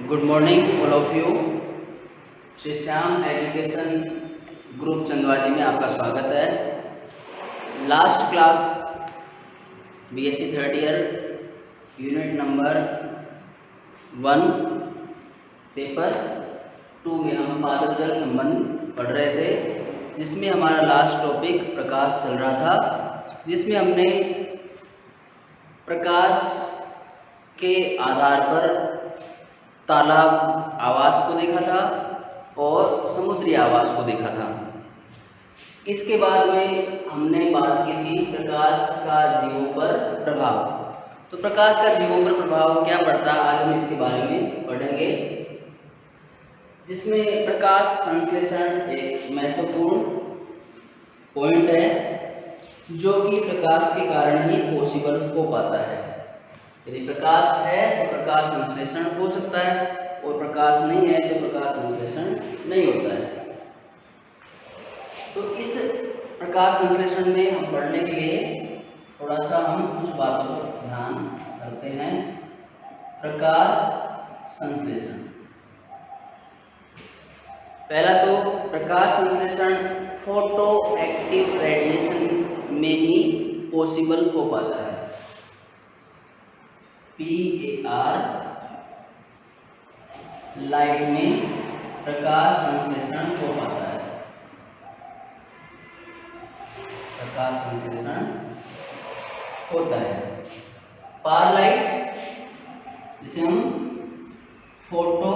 Good morning all of you. Shri Shyam education group Chandwaji में आपका स्वागत है। Last class BSc third year unit number 1 paper 2 में हम पादप जल संबंध पढ़ रहे थे, जिसमें हमारा लास्ट टॉपिक प्रकाश चल रहा था, जिसमें हमने प्रकाश के आधार पर तालाब आवास को देखा था और समुद्री आवास को देखा था। इसके बाद में हमने बात की थी प्रकाश का जीवों पर प्रभाव। तो प्रकाश का जीवों पर प्रभाव क्या पड़ता है, आज हम इसके बारे में पढ़ेंगे, जिसमें प्रकाश संश्लेषण एक महत्वपूर्ण पॉइंट है, जो कि प्रकाश के कारण ही पॉसिबल हो पाता है। यदि प्रकाश है तो प्रकाश संश्लेषण हो सकता है, और प्रकाश नहीं है तो प्रकाश संश्लेषण नहीं होता है। तो इस प्रकाश संश्लेषण में हम पढ़ने के लिए थोड़ा सा हम कुछ बातों पर ध्यान करते हैं। प्रकाश संश्लेषण, पहला तो प्रकाश संश्लेषण फोटो एक्टिव रेडिएशन में ही पॉसिबल हो पाता है। PAR लाइट में प्रकाश संश्लेषण हो पाता है। प्रकाश संश्लेषण होता है। पार लाइट, जिसे हम photo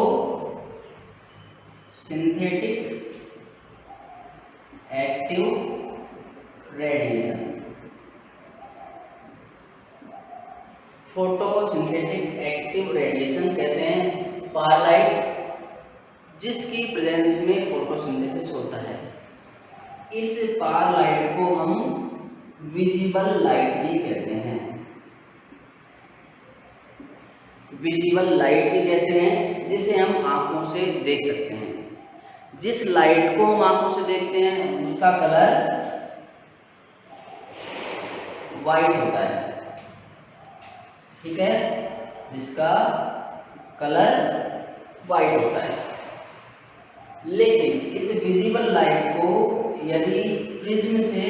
synthetic active radiation, photo synthetic active radiation कहते हैं पार लाइट, जिसकी प्रेजेंस में फोटोसिंथेसिस होता है। इस पार लाइट को हम विजिबल लाइट भी कहते हैं। विजिबल लाइट भी कहते हैं, जिसे हम आंखों से देख सकते हैं। जिस लाइट को हम आंखों से देखते हैं उसका कलर वाइट होता है, ठीक है, जिसका कलर वाइट होता है। लेकिन इस विजिबल लाइट को यदि प्रिज्म से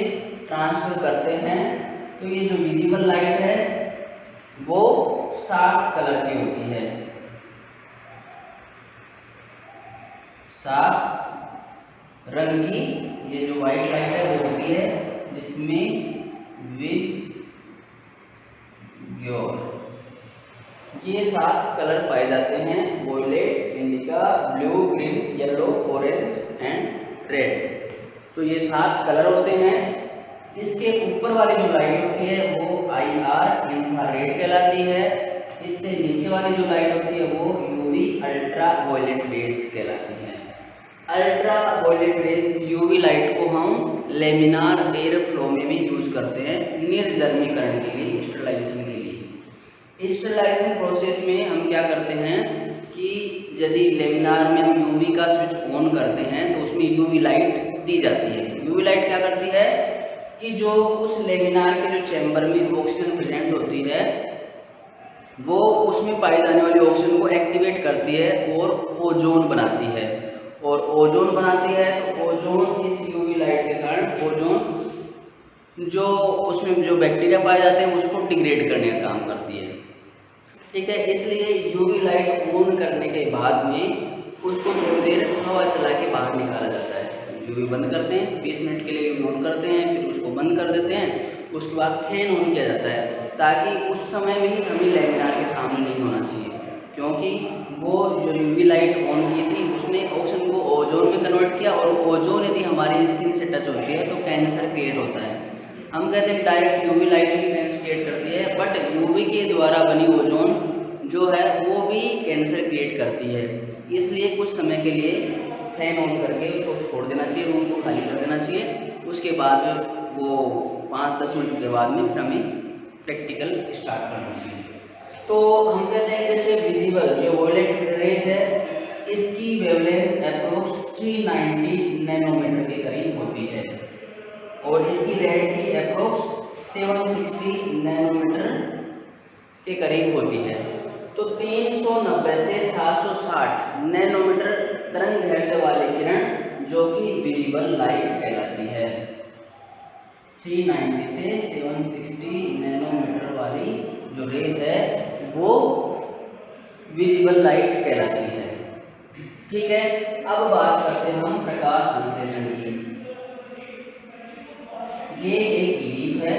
ट्रांसफर करते हैं तो ये जो विजिबल लाइट है वो 7 कलर की होती है। 7 रंग की ये जो वाइट लाइट है वो होती है, जिसमें ये 7 कलर पाए जाते हैं: violet, indigo, blue, green, yellow, orange and red. तो ये 7 कलर होते हैं। इसके ऊपर वाली जो लाइट होती है वो IR इंफ्रारेड कहलाती है। इससे नीचे वाली जो लाइट होती है वो UV अल्ट्रा वायलेट रेज कहलाती है। Ultraviolet rays UV light को हम लेमिनार एयर फ्लो में भी यूज करते हैं, निर्जर्मीकरण के लिए, स्टरलाइजेशन के लिए। स्टरलाइजेशन प्रोसेस में हम क्या करते हैं कि यदि लेमिनार में हम UV का स्विच ऑन करते हैं तो उसमें UV लाइट दी जाती है। UV लाइट क्या करती है कि जो उस लेमिनार के जो चैम्बर में ऑक्सीजन प्रेजेंट होती है वो उसमें पाई जाने वाली ऑक्सीजन को एक्टिवेट करती है और ओजोन बनाती है। और ओजोन बनाती है तो ओजोन, इस UV लाइट के कारण ओजोन जो उसमें जो बैक्टीरिया पाए जाते हैं उसको डिग्रेड करने का काम करती है, ठीक है। इसलिए UV लाइट ऑन करने के बाद में उसको थोड़ी देर हवा चला के बाहर निकाला जाता है। UV बंद करते हैं, 20 मिनट के लिए UV ऑन करते हैं, फिर उसको बंद कर देते हैं। उसके बाद फैन ऑन किया जाता है, ताकि उस समय में ही हमें लेमिनार के सामने नहीं होना चाहिए, क्योंकि वो जो UV लाइट ऑन की थी उसने ऑक्सीजन को ओजोन में कन्वर्ट किया, और ओजोन यदि हमारी स्किन से टच होती है तो कैंसर क्रिएट होता है। हम कहते हैं डायरेक्ट UV लाइट भी कैंसर क्रिएट करती है, बट UV के द्वारा बनी ओजोन जो है वो भी कैंसर क्रिएट करती है। इसलिए कुछ समय के लिए फैन ऑन करके उसको छोड़ देना चाहिए, रूम को खाली कर देना चाहिए। उसके बाद में वो 5-10 मिनट के बाद में फिर हमें प्रैक्टिकल स्टार्ट करना चाहिए। तो हम कहते हैं जैसे विजिबल जो वॉयलेट रेज है, इसकी वेवलेंथ अप्रोक्स 390 नैनोमीटर के करीब होती है, और इसकी रेड की अप्रोक्स 760 नैनोमीटर के करीब होती है। तो 390 से 760 नैनोमीटर तरंग दैर्ध्य वाली किरण जो कि विजिबल लाइट कहलाती है। 390 से 760 नैनोमीटर वाली जो रेज है वो विजिबल लाइट कहलाती है। ठीक है, अब बात करते हैं हम प्रकाश संश्लेषण की। ये एक लीफ है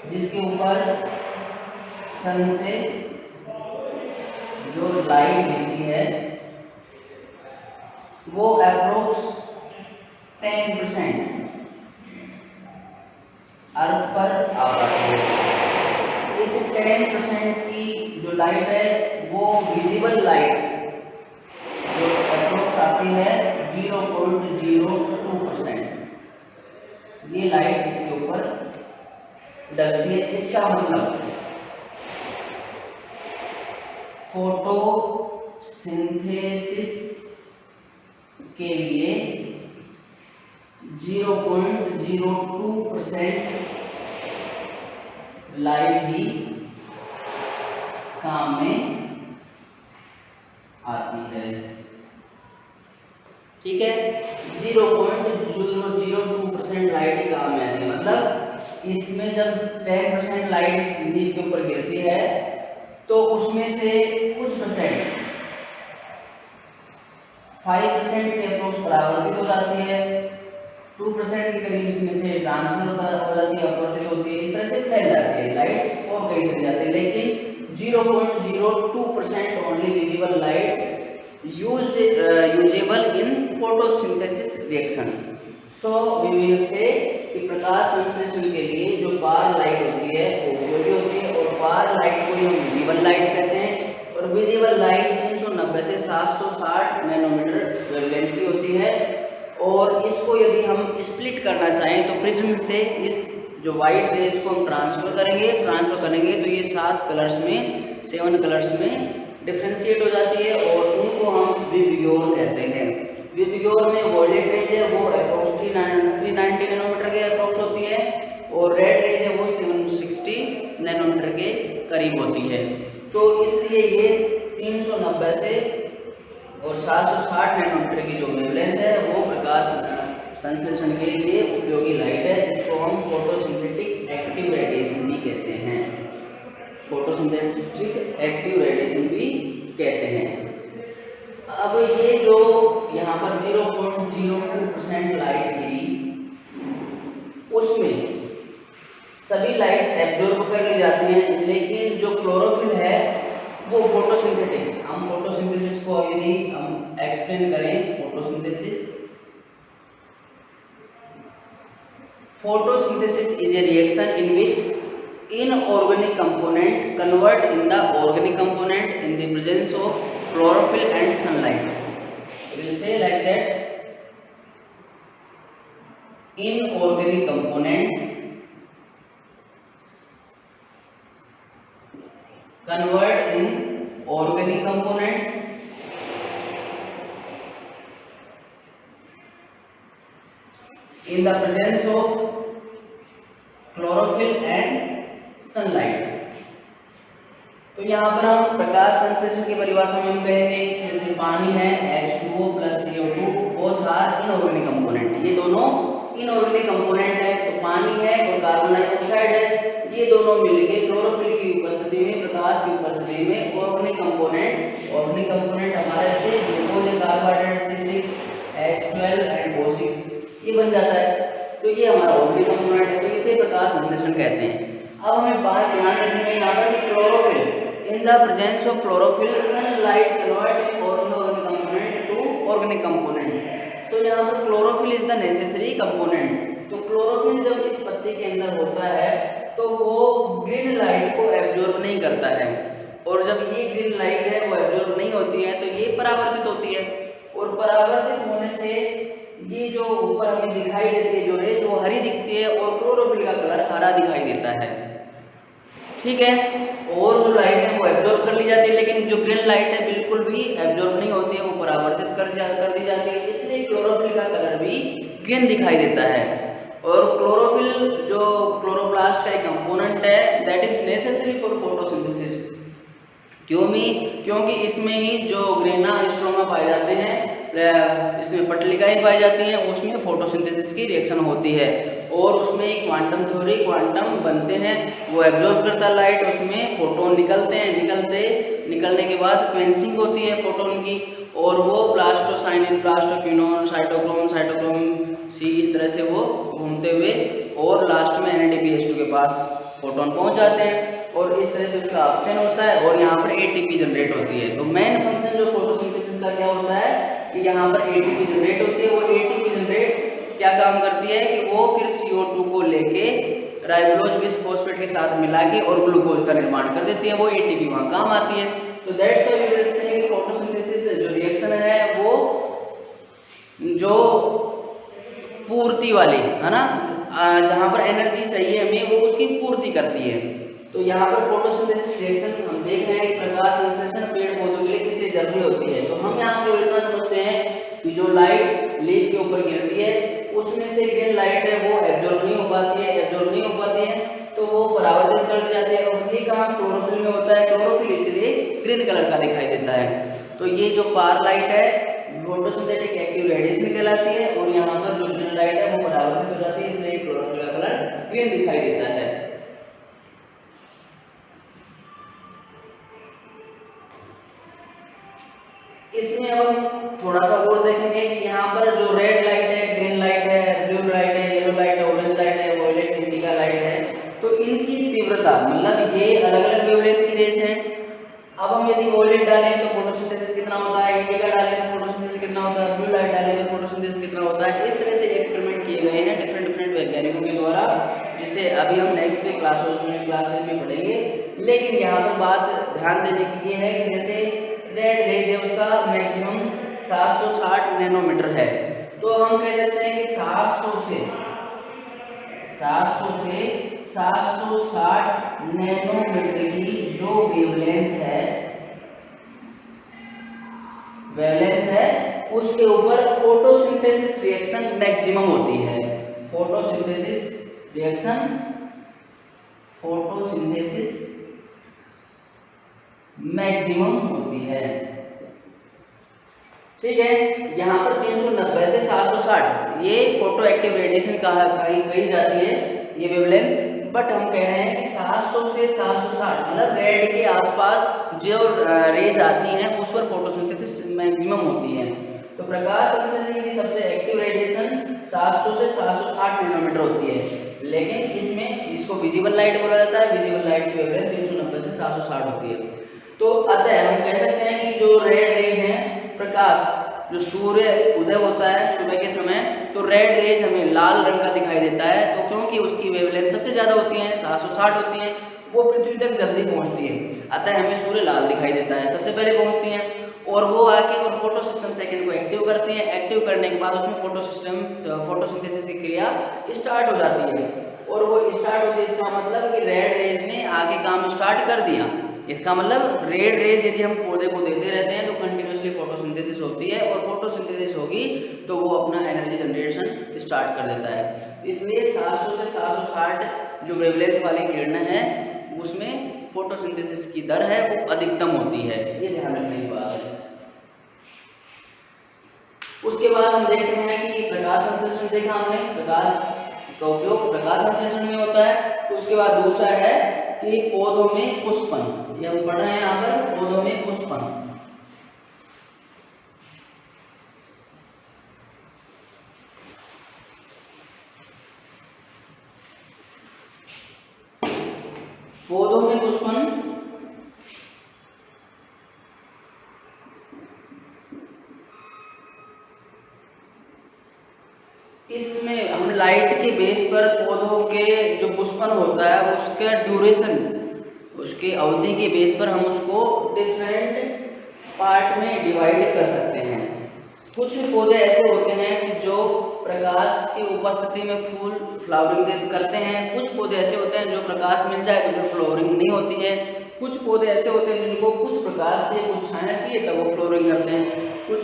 जिसके ऊपर सन से जो लाइट गिरती है वो अप्रोक्स 10% अर्थ पर आ पाती है। इस 10% की जो लाइट है वो विजिबल लाइट जो अप्रोक्स आती है 0.02%, ये लाइट इसके ऊपर डलती है। इसका मतलब फोटोसिंथेसिस के लिए 0.02% लाइट ही काम में आती है। ठीक है, 0.002% लाइट ही काम में आती है। मतलब इसमें जब 10% लाइट इस लीफ के ऊपर गिरती है तो उसमें से कुछ परसेंट 5% के अप्रोक्स परावर्तित हो जाती है, 2% के करीब इसमें से ट्रांसफर हो जाती है, अपवर्तित होती है, इस तरह से फैल जाती है लाइट और कहीं चली जाती है। लेकिन 0.02% only visible light usable in photosynthesis reaction. So we will say कि प्रकाश संश्लेषण के लिए जो पार लाइट होती है वो उपयोगी होती है, और पार लाइट को हम विजिबल लाइट कहते हैं। और विजिबल लाइट 390 से 760 नैनोमीटर वेवलेंथ की होती है। और इसको यदि हम स्प्लिट करना चाहें तो प्रिज्म से इस जो वाइट रेज को हम ट्रांसफर करेंगे तो ये 7 कलर्स में 7 कलर्स में डिफ्रेंशिएट हो जाती है और उनको हम विबग्योर कहते हैं। विबग्योर में वॉयलेट रेज है वो अप्रोक्स 390 नैनोमीटर के अप्रोक्स होती है, और रेड रेज है वो 760 नैनोमीटर के करीब होती है। तो इसलिए ये 390 से और 760 नैनोमीटर की जो वेवलेंथ है वो प्रकाश संश्लेषण के लिए उपयोगी लाइट है, जिसको हम फोटोसिंथेटिक एक्टिव रेडिएशन भी कहते हैं। फोटोसिंथेटिक एक्टिव रेडिएशन भी कहते हैं। अब ये जो यहाँ पर 0.02% लाइट गिरी उसमें सभी लाइट एब्जॉर्ब कर ली जाती है, लेकिन जो क्लोरोफिल है वो फोटोसिंथेटिक, हम फोटोसिंथेसिस को यदि हम एक्सप्लेन करें, photosynthesis is a reaction in which inorganic component convert in the organic component in the presence of chlorophyll and sunlight. We will say like that, inorganic component convert in organic component in the presence of chlorophyll and sunlight. तो यहाँ पर हम प्रकाश संश्लेषण की परिभाषा में हम कहेंगे जैसे पानी है H2O + CO2 both are inorganic component, ये दोनों इनऑर्गेनिक कंपोनेंट है। तो पानी है और कार्बन डाइऑक्साइड है, ये दोनों मिलके क्लोरोफिल की उपस्थिति में, प्रकाश की उपस्थिति में ऑर्गेनिक कंपोनेंट हमारे जैसे glucose, carbohydrate C6 H12 and O6 ये बन जाता है। तो ये हमारा ऑर्गेनिक कंपोनेंट है, तो इसे प्रकाश संश्लेषण कहते हैं। अब हमें बात ध्यान रखनी है यहाँ पर chlorophyll, in the presence of chlorophyll sunlight convert inorganic component to organic component. तो यहाँ पर chlorophyll is the necessary component. तो क्लोरोफिल जब इस पत्ती के अंदर होता है तो वो ग्रीन लाइट को एब्जॉर्ब नहीं करता है, और जब ये ग्रीन लाइट है वो एब्जॉर्ब नहीं होती है तो ये परावर्तित होती है, और परावर्तित होने से ये जो ऊपर हमें दिखाई देती है जो रेज वो हरी दिखती है और क्लोरोफिल का कलर हरा दिखाई देता है। ठीक है, और जो लाइट है वो एब्जॉर्ब कर ली जाती है, लेकिन जो ग्रीन लाइट है बिल्कुल भी एब्जॉर्ब नहीं होती है, वो परावर्तित कर दी जाती है, इसलिए क्लोरोफिल का कलर भी ग्रीन दिखाई देता है। और क्लोरोफिल जो क्लोरोप्लास्ट का एक कंपोनेंट है that is necessary for photosynthesis. क्योंकि इसमें ही जो ग्रेना स्ट्रोमा पाए जाते हैं, इसमें पटलिकाएं पाई जाती हैं, उसमें फोटोसिंथेसिस की रिएक्शन होती है और उसमें क्वांटम थ्योरी क्वांटम बनते हैं, वो एब्जॉर्ब करता है लाइट, उसमें फोटोन निकलते हैं, निकलने के बाद क्वेंचिंग होती है फोटोन की और वो प्लास्टोसाइनिन, प्लास्टोक्विनोन, साइटोक्रोम सी इस तरह से वो घूमते हुए और लास्ट में NADPH2 के पास फोटोन पहुंच जाते हैं और इस तरह से उसका ऑप्शन होता है और यहाँ पर ATP जनरेट होती है। तो मेन फंक्शन जो फोटोसिंथेसिस का क्या होता है कि यहाँ पर ATP जनरेट होती है। वो ATP जनरेट क्या काम करती है कि वो फिर CO2 को लेके राइबोलोज बिसफॉस्फेट के साथ मिला के और ग्लूकोज का निर्माण कर देती है, वो ATP वहाँ काम आती है। तो that's why we will say photosynthesis जो रिएक्शन है वो जो पूर्ति वाली है ना, जहाँ पर एनर्जी चाहिए हमें वो उसकी पूर्ति करती है। तो यहाँ पर फोटोसिंथेसिस रिएक्शन हम देख रहे हैं कि प्रकाश संश्लेषण पेड़ पौधों के लिए किस लिए जरूरी होती है। तो हम यहाँ पे इतना समझते हैं कि जो लाइट लीफ के ऊपर गिरती है उसमें से ग्रीन लाइट है वो एब्जॉर्ब नहीं हो पाती है, तो वो परावर्तित कर दी जाती है और ये काम क्लोरोफिल में होता है। क्लोरोफिल इसलिए ग्रीन कलर का दिखाई देता है। तो ये जो पार लाइट है फोटोसिंथेटिक एक्टिव रेडिएशन कहलाती है और यहाँ पर जो ग्रीन लाइट है वो परावर्तित हो जाती है, इसलिए क्लोरोफिल का कलर ग्रीन दिखाई देता है। इसमें अब हम थोड़ा सा और देखेंगे कि यहाँ पर जो रेड लाइट है, ग्रीन लाइट है, ब्लू लाइट है, येलो लाइट है, ऑरेंज लाइट है, वायलेट इंडिका लाइट है, तो इनकी तीव्रता मतलब ये अलग अलग वेवलेंथ की रेज है। अब हम यदि वायलेट डालें तो फोटोसिंथेसिस कितना होता है, इंडिका डालें तो फोटोसिंथेसिस कितना होता है, ब्लू लाइट डालें तो फोटोसिंथेसिस कितना होता है। इस तरह से एक्सपेरिमेंट किए गए हैं डिफरेंट वैज्ञानिकों के द्वारा, जिसे अभी हम नेक्स्ट क्लासेस में पढ़ेंगे। लेकिन यहाँ पर बात ध्यान देने की ये है कि जैसे रेड रेज है उसका मैक्सिमम 760 नैनोमीटर है, तो हम कह सकते हैं कि 700 से 760 नैनोमीटर की जो वेवलेंथ है उसके ऊपर फोटोसिंथेसिस रिएक्शन मैक्सिमम होती है। फोटोसिंथेसिस मैक्सिमम होती है। ठीक है, यहाँ पर 390 से 760 ये फोटो एक्टिव रेडिएशन कही जाती है ये वेवलेंथ, बट हम कह रहे हैं कि 700 से 760 मतलब रेड के आसपास जो रेज आती हैं उस पर फोटोसिंथेसिस मैक्सिमम होती है। तो प्रकाश संश्लेषण की सबसे एक्टिव रेडिएशन 700 से 760 नैनोमीटर होती है, लेकिन इसमें इसको विजिबल लाइट बोला जाता है। विजिबल लाइट की वेवलेंथ 390 से 760 होती है। तो अतः हम कह सकते हैं कि जो रेड रेज हैं, प्रकाश जो सूर्य उदय होता है सुबह के समय, तो रेड रेज हमें लाल रंग का दिखाई देता है। तो क्योंकि उसकी वेवलेंथ सबसे ज़्यादा होती है 760 होती है, वो पृथ्वी तक जल्दी पहुंचती है, अतः हमें सूर्य लाल दिखाई देता है, सबसे पहले पहुंचती हैं और वो आके और फोटो सिस्टम सेकंड को एक्टिव करती हैं। एक्टिव करने के बाद उसमें फोटोसिंथेसिस की क्रिया स्टार्ट हो जाती है और वो स्टार्ट होती है। इसका मतलब कि रेड रेज ने आके काम स्टार्ट कर दिया। इसका मतलब रेड रेज यदि हम पौधे को देते रहते हैं तो कंटिन्यूसली फोटोसिंथेसिस होती है और फोटोसिंथेसिस होगी तो वो अपना एनर्जी जनरेशन स्टार्ट कर देता है। इसलिए 700 से 760 जो वेवलेंथ वाली किरणें हैं उसमें फोटोसिंथेसिस की दर है वो अधिकतम होती है, ये ध्यान रखने की बात है। उसके बाद हम देखते हैं कि प्रकाश संश्लेषण देखा हमने, प्रकाश का उपयोग प्रकाश संश्लेषण में होता है। उसके बाद दूसरा है कि पौधों में पुष्पन, ये हम पढ़ रहे हैं यहाँ पर पौधों में पुष्पन। पौधों में पुष्पन इसमें हम लाइट के बेस पर पौधों के जो पुष्पन होता है उसका ड्यूरेशन, उसके अवधि के बेस पर हम उसको डिफरेंट पार्ट में डिवाइड कर सकते हैं। कुछ पौधे ऐसे होते हैं कि जो प्रकाश की उपस्थिति में फूल फ्लावरिंग करते हैं, कुछ पौधे ऐसे होते हैं जो प्रकाश मिल जाए तो फिर फ्लावरिंग नहीं होती है, कुछ पौधे ऐसे होते हैं जिनको कुछ प्रकाश से कुछ छाया चाहिए तब वो फ्लावरिंग करते हैं, कुछ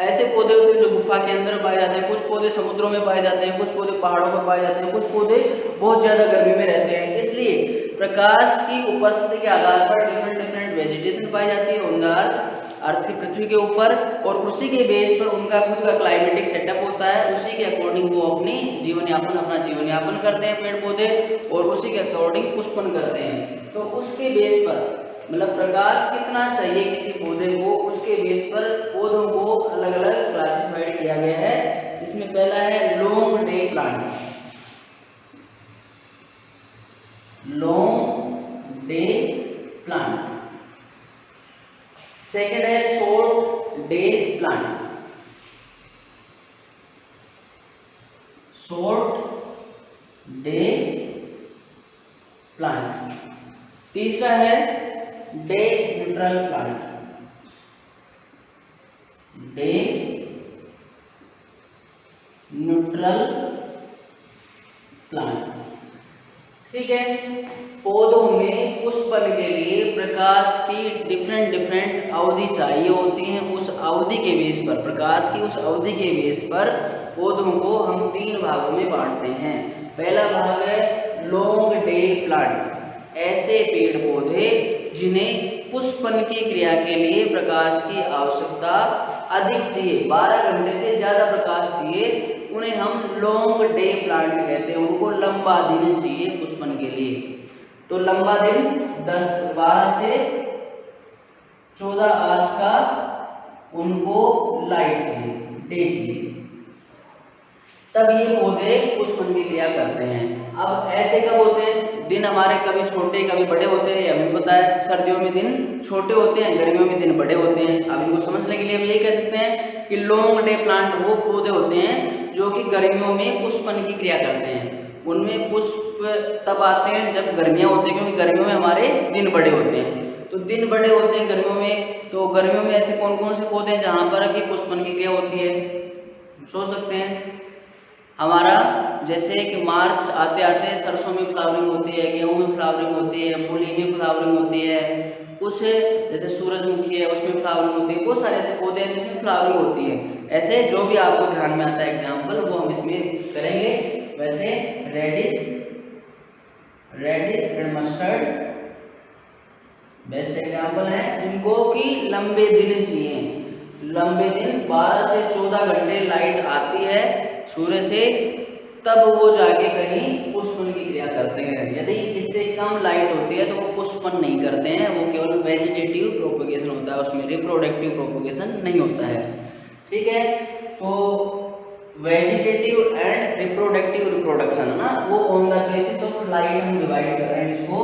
ऐसे पौधे होते हैं जो गुफा के अंदर पाए जाते हैं, कुछ पौधे समुद्रों में पाए जाते हैं, कुछ पौधे पहाड़ों पर पाए जाते हैं, कुछ पौधे बहुत ज़्यादा गर्मी में रहते हैं। इसलिए प्रकाश की उपस्थिति के आधार पर डिफरेंट डिफरेंट वेजिटेशन पाई जाती है उनका अर्थ की पृथ्वी के ऊपर, और उसी के बेस पर उनका खुद का क्लाइमेटिक सेटअप होता है। उसी के अकॉर्डिंग वो अपना जीवन यापन करते हैं पेड़ पौधे, और उसी के अकॉर्डिंग पुष्पन करते हैं। तो उसके बेस पर मतलब प्रकाश कितना चाहिए किसी पौधे को, उसके बेस पर पौधों को अलग अलग क्लासिफाइड किया गया है। इसमें पहला है long day plant, long day plant. Second है short day plant, short day plant. तीसरा है day neutral plant, day neutral plant. ठीक है, पौधों में पुष्पन के लिए प्रकाश की डिफरेंट अवधि चाहिए होती है। उस अवधि के बेस पर, प्रकाश की उस अवधि के बेस पर पौधों को हम 3 भागों में बांटते हैं। पहला भाग है लॉन्ग डे प्लांट, ऐसे पेड़ पौधे जिन्हें पुष्पन की क्रिया के लिए प्रकाश की आवश्यकता अधिक चाहिए, 12 घंटे से ज़्यादा प्रकाश चाहिए, उन्हें हम लॉन्ग डे प्लांट कहते हैं। उनको लंबा दिन चाहिए पुष्पन के लिए। तो लंबा दिन 12 से 14 आवर्स का उनको लाइट चाहिए, डे चाहिए, तब ये पौधे पुष्पन की क्रिया करते हैं। अब ऐसे कब होते हैं? दिन हमारे कभी छोटे कभी बड़े होते हैं, हमें पता है। सर्दियों में दिन छोटे होते हैं, गर्मियों में दिन बड़े होते हैं। अब इनको समझने के लिए हम यही कह सकते हैं कि लॉन्ग डे प्लांट वो पौधे होते हैं जो कि गर्मियों में पुष्पन की क्रिया करते हैं। उनमें पुष्प तब आते हैं जब गर्मियाँ होती हैं, क्योंकि गर्मियों में हमारे दिन बड़े होते हैं। तो दिन बड़े होते हैं गर्मियों में, तो गर्मियों में ऐसे कौन कौन से पौधे हैं जहाँ पर कि पुष्पन की क्रिया होती है? सोच सकते हैं। हमारा जैसे कि मार्च आते आते सरसों में फ्लावरिंग होती है, गेहूं में फ्लावरिंग होती है, मूली में फ्लावरिंग होती है, कुछ जैसे सूरजमुखी है उसमें फ्लावरिंग होती है। बहुत सारे ऐसे पौधे हैं जिसमें फ्लावरिंग होती है। ऐसे जो भी आपको ध्यान में आता है एग्जाम्पल वो हम इसमें करेंगे। वैसे radish and mustard best example है, इनको कि लंबे दिन चाहिए। लंबे दिन 12 से 14 घंटे लाइट आती है सूर्य से, तब वो जाके कहीं पुष्पन की क्रिया करते हैं। यदि इससे कम लाइट होती है तो वो पुष्पन नहीं करते हैं, वो केवल वेजिटेटिव प्रोपगेशन होता है, उसमें रिप्रोडक्टिव प्रोपगेशन नहीं होता है। ठीक है, तो वेजिटेटिव एंड रिप्रोडक्टिव रिप्रोडक्शन ना, वो on the basis of light हम डिवाइड कर रहे हैं इसको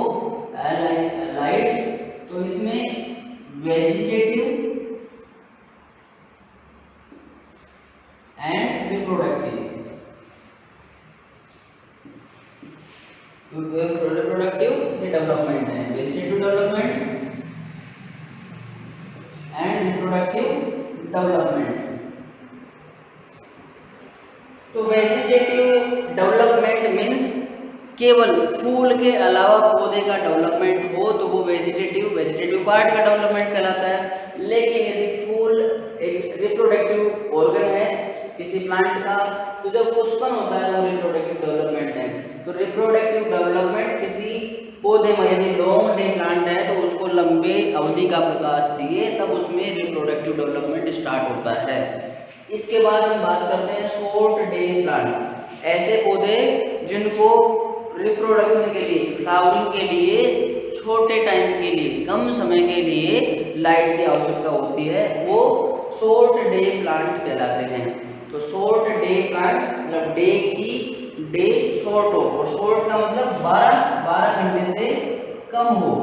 लाइट। तो इसमें वेजिटेटिव एंड रिप्रोडक्टिव डेवलपमेंट है, vegetative development and reproductive development. तो वेजिटेटिव डेवलपमेंट मीन्स केवल फूल के अलावा पौधे का डेवलपमेंट हो तो वो वेजिटेटिव पार्ट का डेवलपमेंट कहलाता है। लेकिन यदि फूल एक रिप्रोडक्टिव ऑर्गन है किसी प्लांट का, तो जब पुष्पन होता है तो रिप्रोडक्टिव डेवलपमेंट है। तो रिप्रोडक्टिव डेवलपमेंट किसी पौधे में यदि लॉन्ग डे प्लांट है तो उसको लंबे अवधि का प्रकाश चाहिए, तब उसमें रिप्रोडक्टिव डेवलपमेंट स्टार्ट होता है। इसके बाद हम बात करते हैं शॉर्ट डे प्लांट, ऐसे पौधे जिनको रिप्रोडक्शन के लिए, फ्लावरिंग के लिए, छोटे टाइम के लिए, कम समय के लिए लाइट की आवश्यकता होती है, वो शॉर्ट डे प्लांट कहलाते हैं। तो शॉर्ट डे प्लांट मतलब डे शॉर्ट हो, और शॉर्ट का मतलब 12 घंटे से कम हो,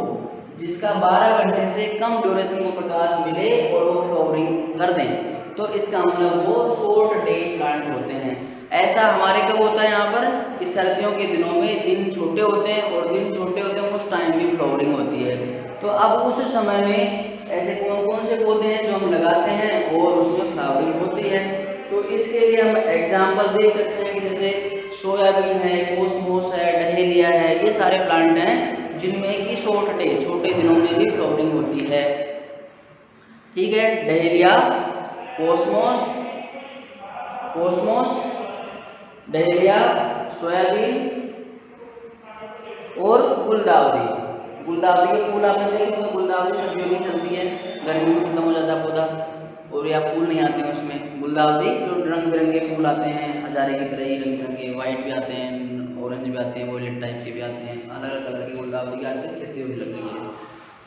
जिसका 12 घंटे से कम ड्यूरेशन को प्रकाश मिले और वो फ्लावरिंग कर दें, तो इसका मतलब वो शॉर्ट डे प्लांट होते हैं। ऐसा हमारे कब होता है यहाँ पर कि सर्दियों के दिनों में दिन छोटे होते हैं, और दिन छोटे होते हैं उस टाइम भी फ्लावरिंग होती है। तो अब उस समय में ऐसे कौन कौन से पौधे हैं जो हम लगाते हैं और उसमें फ्लावरिंग होती है। तो इसके लिए हम एग्जाम्पल देख सकते हैं कि जैसे सोयाबीन है, कोसमोस है, डहेलिया है, ये सारे प्लांट हैं जिनमें कि छोटे दिनों में भी फ्लावरिंग होती है। ठीक है, डहेलिया कोसमोस, डहेलिया, सोयाबीन और गुलदावरी। गुलदावरी के फूल आपने देखे होंगे, गुलदावरी सर्दियों में चलती है, गर्मी में खत्म हो जाता है पौधा और या फूल नहीं आते हैं उसमें। गुलदावरी जो रंग बिरंगे फूल आते हैं, हजारे की तरह ही रंग बिरंगे, वाइट भी आते हैं, ऑरेंज भी आते हैं, वॉयलेट टाइप के भी आते हैं, अलग अलग कलर की गुलदावरी की आजकल खेती होने लग गई है।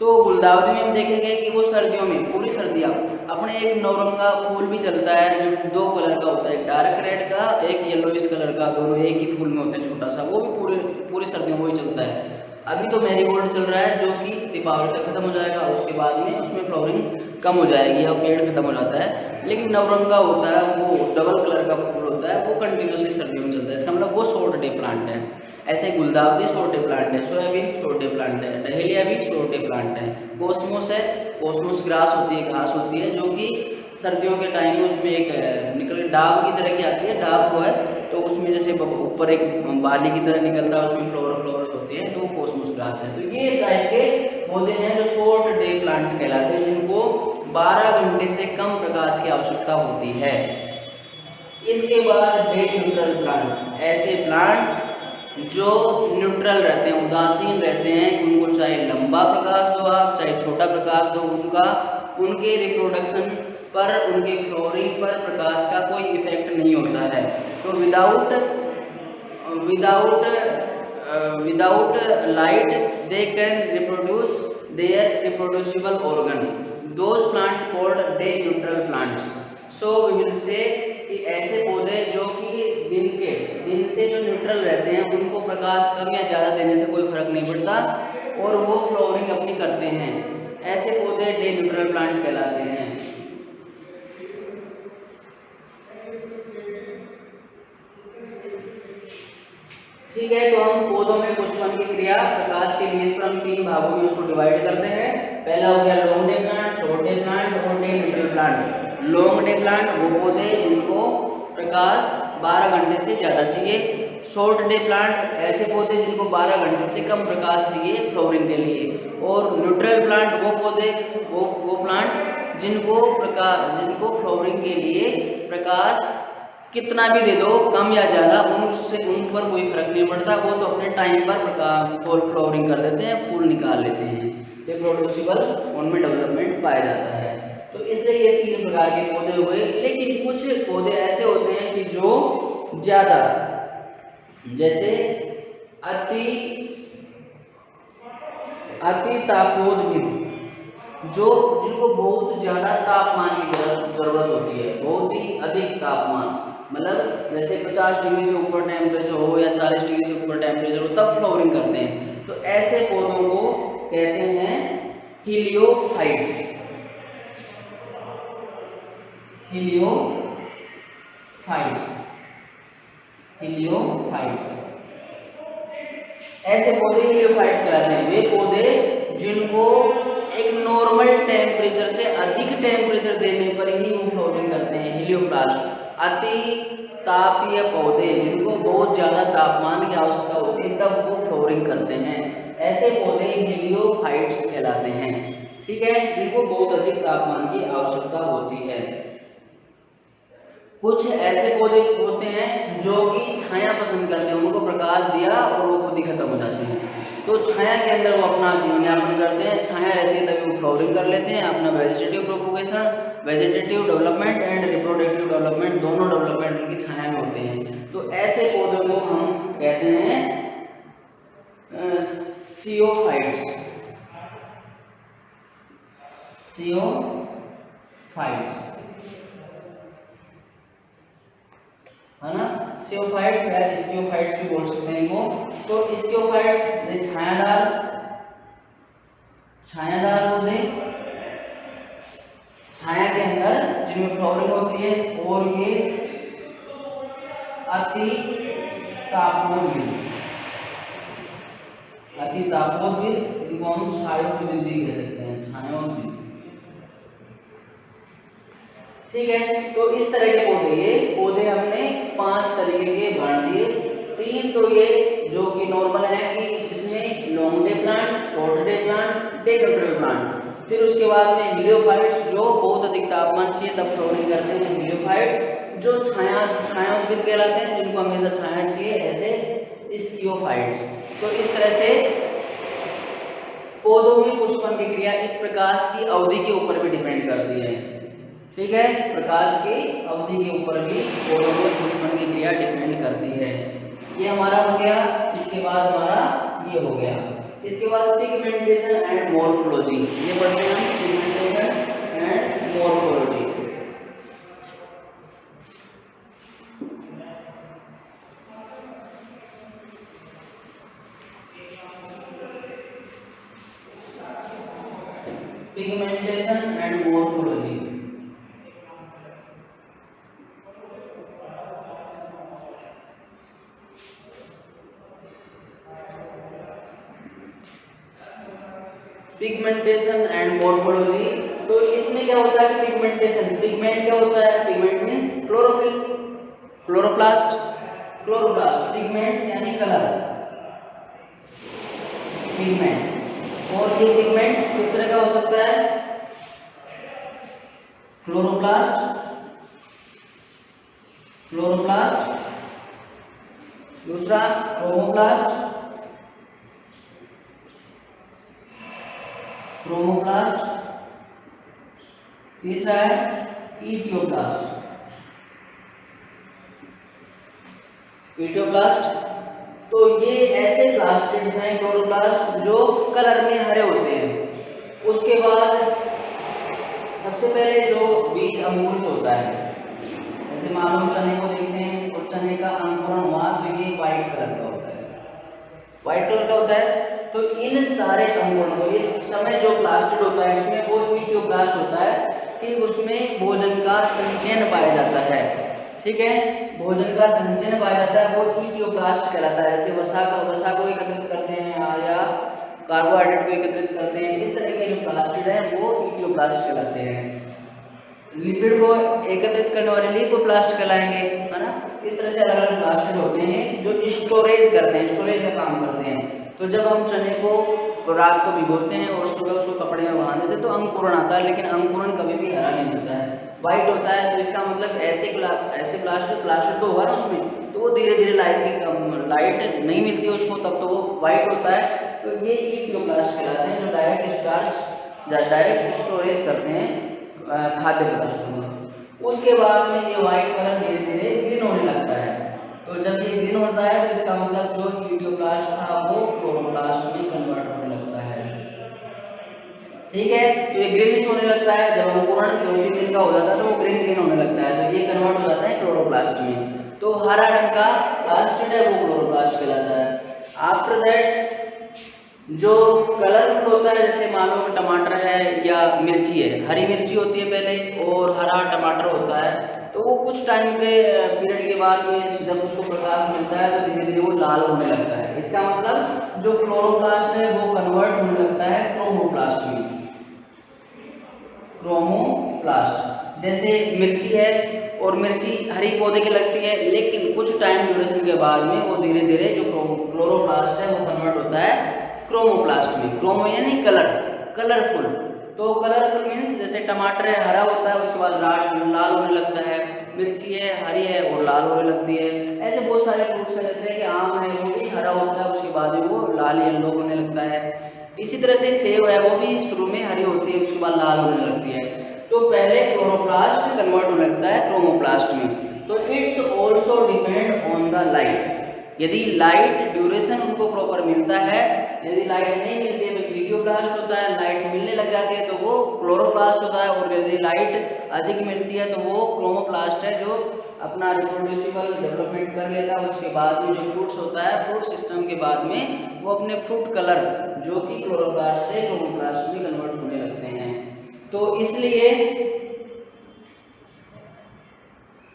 तो गुलदावरी में हम देखेंगे कि वो सर्दियों में पूरी सर्दियाँ अपने एक नौरंगा फूल भी चलता है जो 2 कलर का होता है, एक डार्क रेड का, एक येलोइश कलर का, दोनों एक ही फूल में होते हैं छोटा सा, वो भी पूरी सर्दियों में वही चलता है। अभी तो मैरीगोल्ड चल रहा है जो कि दीपावली तक खत्म हो जाएगा, उसके बाद में उसमें फ्लावरिंग कम हो जाएगी और पेड़ खत्म हो जाता है। लेकिन नवरंगा होता है, वो डबल कलर का फूल होता है, वो कंटिन्यूसली सर्दियों में चलता है, इसका मतलब वो शॉर्ट डे प्लांट है। ऐसे गुलदावरी शॉर्ट डे प्लांट है, सोयाबीन शॉर्ट डे प्लांट है, डहेलिया भी शॉर्ट डे प्लांट है। कोसमोस है, कोसमोस ग्रास होती है, घास होती है, जो कि सर्दियों के टाइम में उसमें एक निकल डाब की तरह की आती है, डाब वो है तो उसमें जैसे ऊपर एक बाली की तरह निकलता है, उसमें फ्लोरस होते हैं, तो वो कोसमोस ग्रास है। तो ये टाइप के पौधे हैं जो शॉर्ट डे प्लांट कहलाते हैं, जिनको 12 घंटे से कम प्रकाश की आवश्यकता होती है। इसके बाद डे न्यूट्रल प्लांट, ऐसे प्लांट जो न्यूट्रल रहते हैं, उदासीन रहते हैं, उनको चाहे लंबा प्रकाश दो आप, चाहे छोटा प्रकाश दो, उनके रिप्रोडक्शन पर, उनके फ्लोरिंग पर प्रकाश का कोई इफेक्ट नहीं होता है। तो without light they can reproduce their reproducible organ, those plant called day neutral plants. So we will say कि ऐसे पौधे जो कि दिन से जो न्यूट्रल रहते हैं, उनको प्रकाश कम या ज़्यादा देने से कोई फर्क नहीं पड़ता और वो फ्लावरिंग अपनी करते हैं, ऐसे पौधे डे न्यूट्रल प्लांट कहलाते हैं। ठीक है, तो हम पौधों में पुष्पन की क्रिया प्रकाश के लिए इस पर हम 3 भागों में उसको डिवाइड करते हैं। पहला हो गया long day plant, short day plant और day neutral plant. Long day plant वो पौधे जिनको प्रकाश 12 घंटे से ज़्यादा चाहिए। शॉर्ट डे प्लांट ऐसे पौधे जिनको 12 घंटे से कम प्रकाश चाहिए फ्लावरिंग के लिए। और न्यूट्रल प्लांट वो पौधे वो प्लांट जिनको फ्लावरिंग के लिए प्रकाश कितना भी दे दो, कम या ज़्यादा, उन पर कोई फर्क नहीं पड़ता, वो तो अपने टाइम पर फ्लावरिंग कर देते हैं, फूल निकाल लेते हैं, रिप्रोड्यूसिबल उनमें डेवलपमेंट पाया जाता है। तो इसलिए ये 3 प्रकार के पौधे हुए। लेकिन कुछ पौधे ऐसे होते हैं कि जो ज़्यादा, जैसे अति तापोद्भिद, जिनको बहुत ज़्यादा तापमान की जरूरत होती है, बहुत ही अधिक तापमान, मतलब जैसे 50 डिग्री से ऊपर टेम्परेचर हो या 40 डिग्री से ऊपर टेम्परेचर हो, तब फ्लावरिंग करते हैं। तो ऐसे पौधों को कहते हैं हीलियोफाइट्स। ऐसे पौधे हीलियोफाइट्स कहलाते हैं। वे पौधे जिनको एक नॉर्मल टेम्परेचर से अधिक टेम्परेचर देने पर ही वो फ्लावरिंग करते हैं, हीलियोप्लास्ट। अति तापीय पौधे जिनको बहुत ज़्यादा तापमान की आवश्यकता होती है, तब वो फ्लावरिंग करते हैं, ऐसे पौधे हीलियोफाइट्स कहलाते हैं। ठीक है, जिनको बहुत अधिक तापमान की आवश्यकता होती है। कुछ ऐसे पौधे होते हैं जो कि छाया पसंद करते हैं, उनको प्रकाश दिया और वो खुद ही खत्म हो जाते हैं, तो छाया के अंदर वो अपना जीवन यापन करते हैं, छाया रहती है तभी वो फ्लावरिंग कर लेते हैं, अपना vegetative propagation, vegetative development and reproductive development, दोनों डेवलपमेंट उनकी छाया में होते हैं। तो ऐसे पौधों को हम कहते हैं सियोफाइट्स। है ना, सियोफाइट या स्कियोफाइट्स भी बोल सकते हैं इनको। तो स्कियोफाइट्स छायादार पौधे, छाया के अंदर जिनमें फ्लावरिंग होती है, और ये अति तापोद्भिद, इनको हम छायोद्भिद भी कह सकते हैं, छायोद्भिद। ठीक है, तो इस तरह के पौधे हमने 5 तरीके के बांट दिए। 3 तो ये जो कि नॉर्मल है कि जिसमें long day plant, short day plant, day neutral plant, फिर उसके बाद में हीलियोफाइट्स जो जो बहुत अधिक तापमान चाहिए तब फ्लोटिंग करते हैं हीलियोफाइट्स। जो छायांकित कहलाते हैं, जिनको हमेशा छाया चाहिए, ऐसे स्कियोफाइट्स। तो इस तरह से पौधों में पुष्पन की क्रिया इस प्रकाश की अवधि के ऊपर भी डिपेंड करती है। ठीक है, प्रकाश की अवधि के ऊपर भी पौधों में पुष्पन की क्रिया डिपेंड करती है। ये हमारा हो गया। इसके बाद हमारा ये हो गया। इसके बाद पिगमेंटेशन एंड मॉर्फोलॉजी, ये पढ़ते हैं हम, pigmentation and morphology. Pigmentation and morphology. Pigmentation and morphology. तो इसमें क्या होता है? पिगमेंटेशन, पिगमेंट क्या होता है? Pigment means chlorophyll, chloroplast, chloroplast pigment यानी कलर, पिगमेंट। और ये पिगमेंट किस तरह का हो सकता है? क्लोरोप्लास्ट, क्लोरोप्लास्ट, दूसरा क्रोमोप्लास्ट, क्रोमोप्लास्ट, तीसरा है इटियोप्लास्ट, इटियोप्लास्ट। तो ये ऐसे प्लास्टिड्स हैं क्लोरोप्लास्ट जो कलर में हरे होते हैं। उसके बाद सबसे पहले जो बीज अंकुरित होता है, जैसे मान लो चने को देखते हैं और चने का अंकुरण हुआ तो ये व्हाइट कलर का होता है, व्हाइट कलर का होता है। तो इन सारे अंकुरण को इस समय जो प्लास्टिड होता है इसमें वो इटियोप्लास्ट होता है कि उसमें भोजन का संचयन पाया जाता है। ठीक है, भोजन का संचयन पाया जाता है, वो इटियोप्लास्ट कहलाता है। जैसे वसा को एकत्रित करते हैं या कार्बोहाइड्रेट को एकत्रित करते हैं, इस तरह के जो प्लास्टिड है वो इटियोप्लास्ट कहलाते हैं। लिपिड को एकत्रित करने वाले लिपोप्लास्ट कहलाएंगे, है ना। इस तरह से अलग अलग प्लास्टिड होते हैं जो स्टोरेज करते हैं, स्टोरेज का काम करते हैं। तो जब हम चने को रात को भिगोते हैं और सुबह उसको कपड़े में बांध देते हैं तो अंकुरण आता है, लेकिन अंकुरण कभी भी हरा नहीं होता है, व्हाइट होता है। तो इसका मतलब ऐसे प्लास्टिड तो होगा ना उसमें, तो वो धीरे धीरे लाइट नहीं मिलती है उसको, तब तो वो व्हाइट होता है। तो ये इटियोप्लास्ट कहलाते हैं जो डायरेक्ट स्टोरेज करते हैं खाद्य पदार्थों में। उसके बाद में ये व्हाइट कलर धीरे धीरे ग्रीन होने लगता है। तो जब ये ग्रीन होता है तो इसका मतलब जो इटियोप्लास्ट था वो क्लोरोप्लास्ट में कन्वर्ट होने लगता है। ठीक है, तो ये ग्रीनिश होने लगता है। जब अंकुरण 2-3 दिन का हो जाता है तो वो ग्रीन होने लगता है, तो ये कन्वर्ट हो जाता है क्लोरोप्लास्ट में। तो हरा रंग का प्लास्टिड है वो क्लोरोप्लास्ट कहलाता है। आफ्टर दैट जो कलरफुल होता है, जैसे मान लो टमाटर है या मिर्ची है, हरी मिर्ची होती है पहले और हरा टमाटर होता है, तो वो कुछ टाइम के पीरियड के बाद में जब उसको प्रकाश मिलता है तो धीरे धीरे वो लाल होने लगता है। इसका मतलब जो क्लोरोप्लास्ट है वो कन्वर्ट होने लगता है क्रोमोप्लास्ट में, क्रोमोप्लास्ट। जैसे मिर्ची है और मिर्ची हरी पौधे की लगती है, लेकिन कुछ टाइम ड्यूरेशन के बाद में वो धीरे धीरे जो क्लोरोप्लास्ट है वो कन्वर्ट होता है क्रोमोप्लास्ट में। क्रोमो यानी कलर, कलरफुल। तो कलरफुल मीन्स जैसे टमाटर है हरा होता है उसके बाद लाल होने लगता है, मिर्ची है हरी है और लाल होने लगती है। ऐसे बहुत सारे फ्रूट्स हैं, जैसे कि आम है वो भी हरा होता है उसके बाद वो लाल येलो होने लगता है। इसी तरह से सेब है वो भी शुरू में हरी होती है उसके बाद लाल होने लगती है। तो पहले क्लोरोप्लास्ट कन्वर्ट होने लगता है क्रोमोप्लास्ट में। तो it's also depend on the light. यदि लाइट ड्यूरेशन उनको प्रॉपर मिलता है, यदि लाइट नहीं मिलती है तो इटियोप्लास्ट होता है, लाइट मिलने लग जाती है तो वो क्लोरोप्लास्ट होता है, और यदि लाइट अधिक मिलती है तो वो क्रोमोप्लास्ट है जो अपना रिप्रोड्यूसिबल डेवलपमेंट कर लेता है। उसके बाद में जो फ्रूट्स होता है, फ्रूट सिस्टम के बाद में वो अपने फ्रूट कलर जो कि क्लोरोप्लास्ट से क्रोमोप्लास्ट में कन्वर्ट होने लगते हैं। तो इसलिए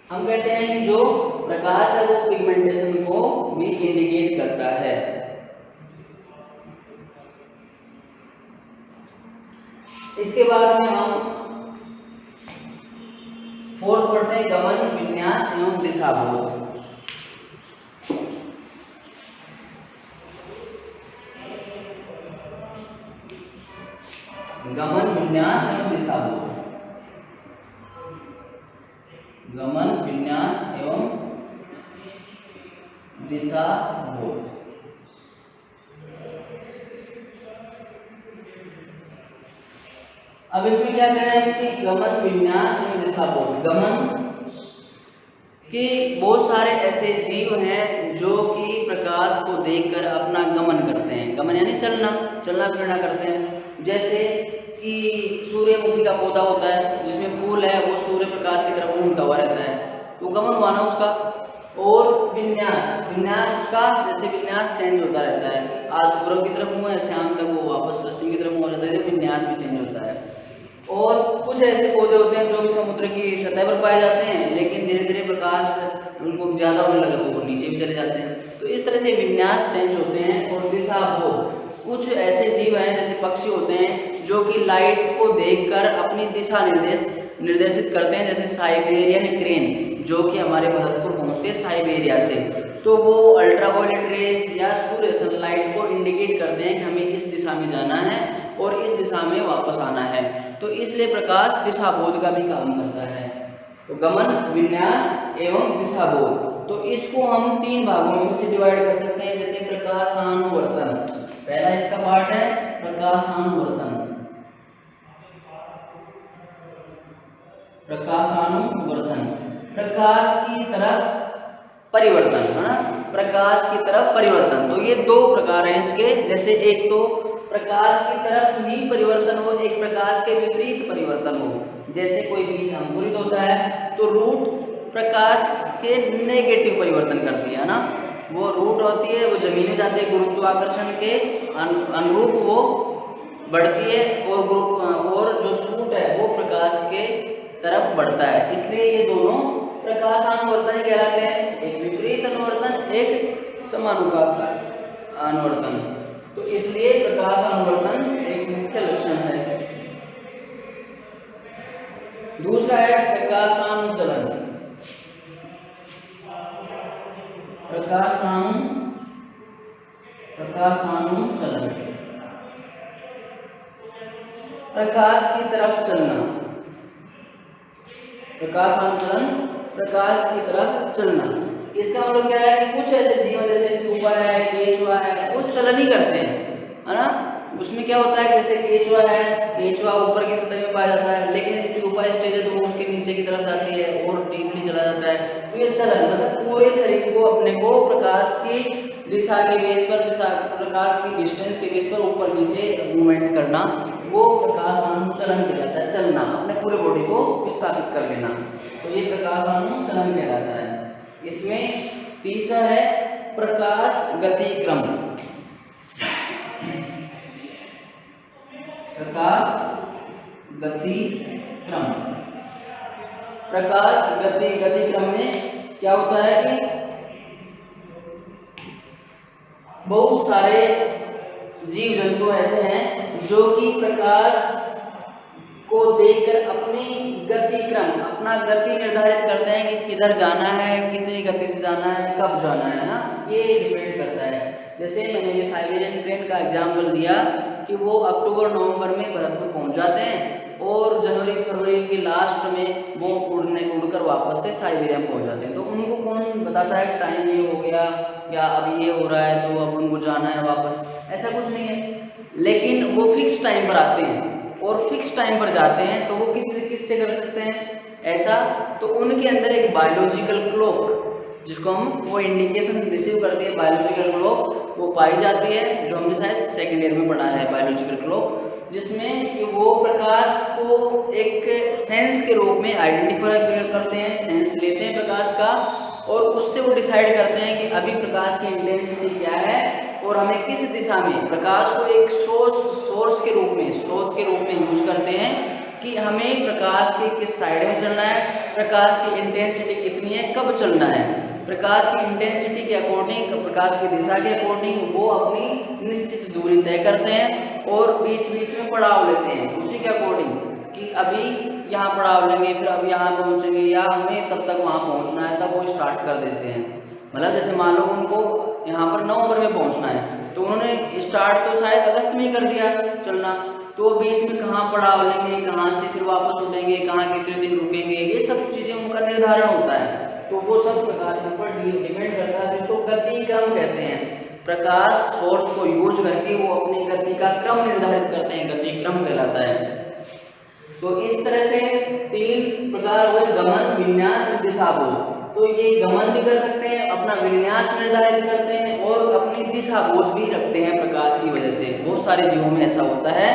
हम कहते हैं कि जो प्रकाश है वो पिगमेंटेशन को भी इंडिकेट करता है। इसके बाद में हम फोर्थ पढ़ते हैं गमन, विन्यास एवं दिशाबोध। गमन, विन्यास एवं दिशाबोध। दिशा बोध। अब इसमें क्या कह रहे हैं कि गमन विन्यास में दिशा बोध। गमन कि बहुत सारे ऐसे जीव हैं जो कि प्रकाश को देखकर अपना गमन करते हैं। गमन यानी चलना फिरना करते हैं। जैसे कि सूर्यमुखी का पौधा होता है जिसमें फूल है, वो सूर्य प्रकाश की तरफ घूमता हुआ रहता है, तो गमन हुआ ना उसका। और विन्यास उसका जैसे विन्यास चेंज होता रहता है, आज पूर्व की तरफ मुँह है, शाम तक वो वापस पश्चिम की तरफ मुँह हो जाता है, विन्यास भी चेंज होता है। और कुछ ऐसे पौधे होते हैं जो कि समुद्र की सतह पर पाए जाते हैं, लेकिन धीरे धीरे प्रकाश उनको ज़्यादा होने लगा तो वो नीचे भी चले जाते हैं। तो इस तरह से विन्यास चेंज होते हैं। और दिशा बोध, कुछ ऐसे जीव हैं जैसे पक्षी होते हैं जो कि लाइट को देखकर अपनी दिशा निर्देशित करते हैं। जैसे साइबेरियन क्रेन जो कि हमारे भरतपुर पहुँचते हैं साइबेरिया से, तो वो अल्ट्रावायलेट रेज या सूर्य सनलाइट को इंडिकेट करते हैं कि हमें इस दिशा में जाना है और इस दिशा में वापस आना है। तो इसलिए प्रकाश दिशा बोध का भी काम करता है। तो गमन, विन्यास एवं दिशा बोध, तो इसको हम 3 भागों में से डिवाइड कर सकते हैं। जैसे प्रकाशानुवर्तन, पहला इसका पार्ट है प्रकाशानुवर्तन। प्रकाश की तरफ परिवर्तन, है ना, प्रकाश की तरफ परिवर्तन। तो ये 2 प्रकार हैं इसके। जैसे एक तो प्रकाश की तरफ ही परिवर्तन हो, एक प्रकाश के विपरीत परिवर्तन हो। जैसे कोई बीज अंकुरित होता है तो रूट प्रकाश के नेगेटिव परिवर्तन करती है ना, वो रूट होती है, वो जमीन में जाती है, गुरुत्वाकर्षण के अनुरूप वो बढ़ती है, और जो शूट है वो प्रकाश के तरफ बढ़ता है। इसलिए ये दोनों प्रकाशानुवर्तन कहलाते हैं, एक विपरीत अनुवर्तन, एक समानुपाती अनुवर्तन। तो इसलिए प्रकाशानुवर्तन एक मुख्य लक्षण है। दूसरा है प्रकाशानुचलन। प्रकाश की तरफ चलना। प्रकाशानुचलन, प्रकाश की तरफ चलना। इसका मतलब क्या है कि कुछ ऐसे जीव जैसे प्यूपा है, केचुआ है, वो चलन ही करते हैं, है ना। उसमें क्या होता है, जैसे केचुआ है, केचुआ ऊपर की सतह में पाया जाता है, लेकिन यदि प्यूपा स्टेज है तो वो उसके नीचे की तरफ जाती है और डीपली चला जाता है। तो ये चलन मतलब पूरे शरीर को अपने को प्रकाश की दिशा के बेस पर, प्रकाश की डिस्टेंस के बेस पर ऊपर नीचे मूवमेंट करना, वो प्रकाशानुचलन कहलाता है। चलना, अपने पूरे बॉडी को विस्थापित कर लेना, तो ये प्रकाशानुचलन कहलाता है। इसमें तीसरा है प्रकाश गतिक्रम। प्रकाश गतिक्रम में क्या होता है कि बहुत सारे जीव जंतु ऐसे हैं जो कि प्रकाश को देखकर अपनी गतिक्रम, अपना गति निर्धारित करते हैं कि किधर जाना है, कितनी गति से जाना है, कब जाना है ना, ये डिपेंड करता है। जैसे मैंने ये साइबेरियन क्रेन का एग्जाम्पल दिया कि वो अक्टूबर-नवंबर में भरतपुर पहुंच जाते हैं और जनवरी-फरवरी के लास्ट में वो उड़कर वापस से साइबेरिया में पहुंच जाते हैं। तो उनको कौन बताता है टाइम ये हो गया या अभी ये हो रहा है तो अब उनको जाना है वापस, ऐसा कुछ नहीं है। लेकिन वो फिक्स टाइम पर आते हैं और फिक्स टाइम पर जाते हैं, तो वो किससे कर सकते हैं ऐसा, तो उनके अंदर एक बायोलॉजिकल क्लॉक, जिसको हम वो इंडिकेशन रिसीव करते हैं, बायोलॉजिकल क्लॉक वो पाई जाती है, जो हमने शायद सेकेंड ईयर में पढ़ा है बायोलॉजिकल क्लॉक, जिसमें कि वो प्रकाश को एक सेंस के रूप में आइडेंटिफाई करते हैं, सेंस लेते हैं प्रकाश का, और उससे वो डिसाइड करते हैं कि अभी प्रकाश की इंटेंसिटी क्या है और हमें किस दिशा में, प्रकाश को एक सोर्स के रूप में, स्रोत के रूप में यूज करते हैं कि हमें प्रकाश के किस साइड में चलना है, प्रकाश की इंटेंसिटी कितनी है, कब चलना है। प्रकाश की इंटेंसिटी के अकॉर्डिंग, प्रकाश की दिशा के अकॉर्डिंग वो अपनी निश्चित दूरी तय करते हैं और बीच बीच में पड़ाव लेते हैं उसी के अकॉर्डिंग कि अभी यहाँ पड़ाव लेंगे, फिर अब यहाँ पहुँचेंगे, या हमें तब तक वहाँ पहुँचना है, तब वो स्टार्ट कर देते हैं। मतलब जैसे मान लो उनको यहाँ पर नवंबर में पहुँचना है, तो उन्होंने स्टार्ट तो शायद अगस्त में ही कर दिया चलना, तो बीच में कहाँ पड़ाव लेंगे, कहाँ से फिर वापस उठेंगे, कहाँ कितने दिन रुकेंगे, ये सब चीज़ें उनका निर्धारण होता है। तो वो सब प्रकाशन पर डिपेंड करता है, जिसको गति क्रम कहते हैं। प्रकाश सोर्स को यूज करके वो अपनी गति का क्रम निर्धारित करते हैं, गति क्रम कहलाता है। तो इस तरह से 3 प्रकार हुए, गमन, विन्यास, दिशाबोध। तो ये गमन भी कर सकते हैं, अपना विन्यास निर्धारित करते हैं और अपनी दिशाबोध भी रखते हैं प्रकाश की वजह से। बहुत सारे जीवों में ऐसा होता है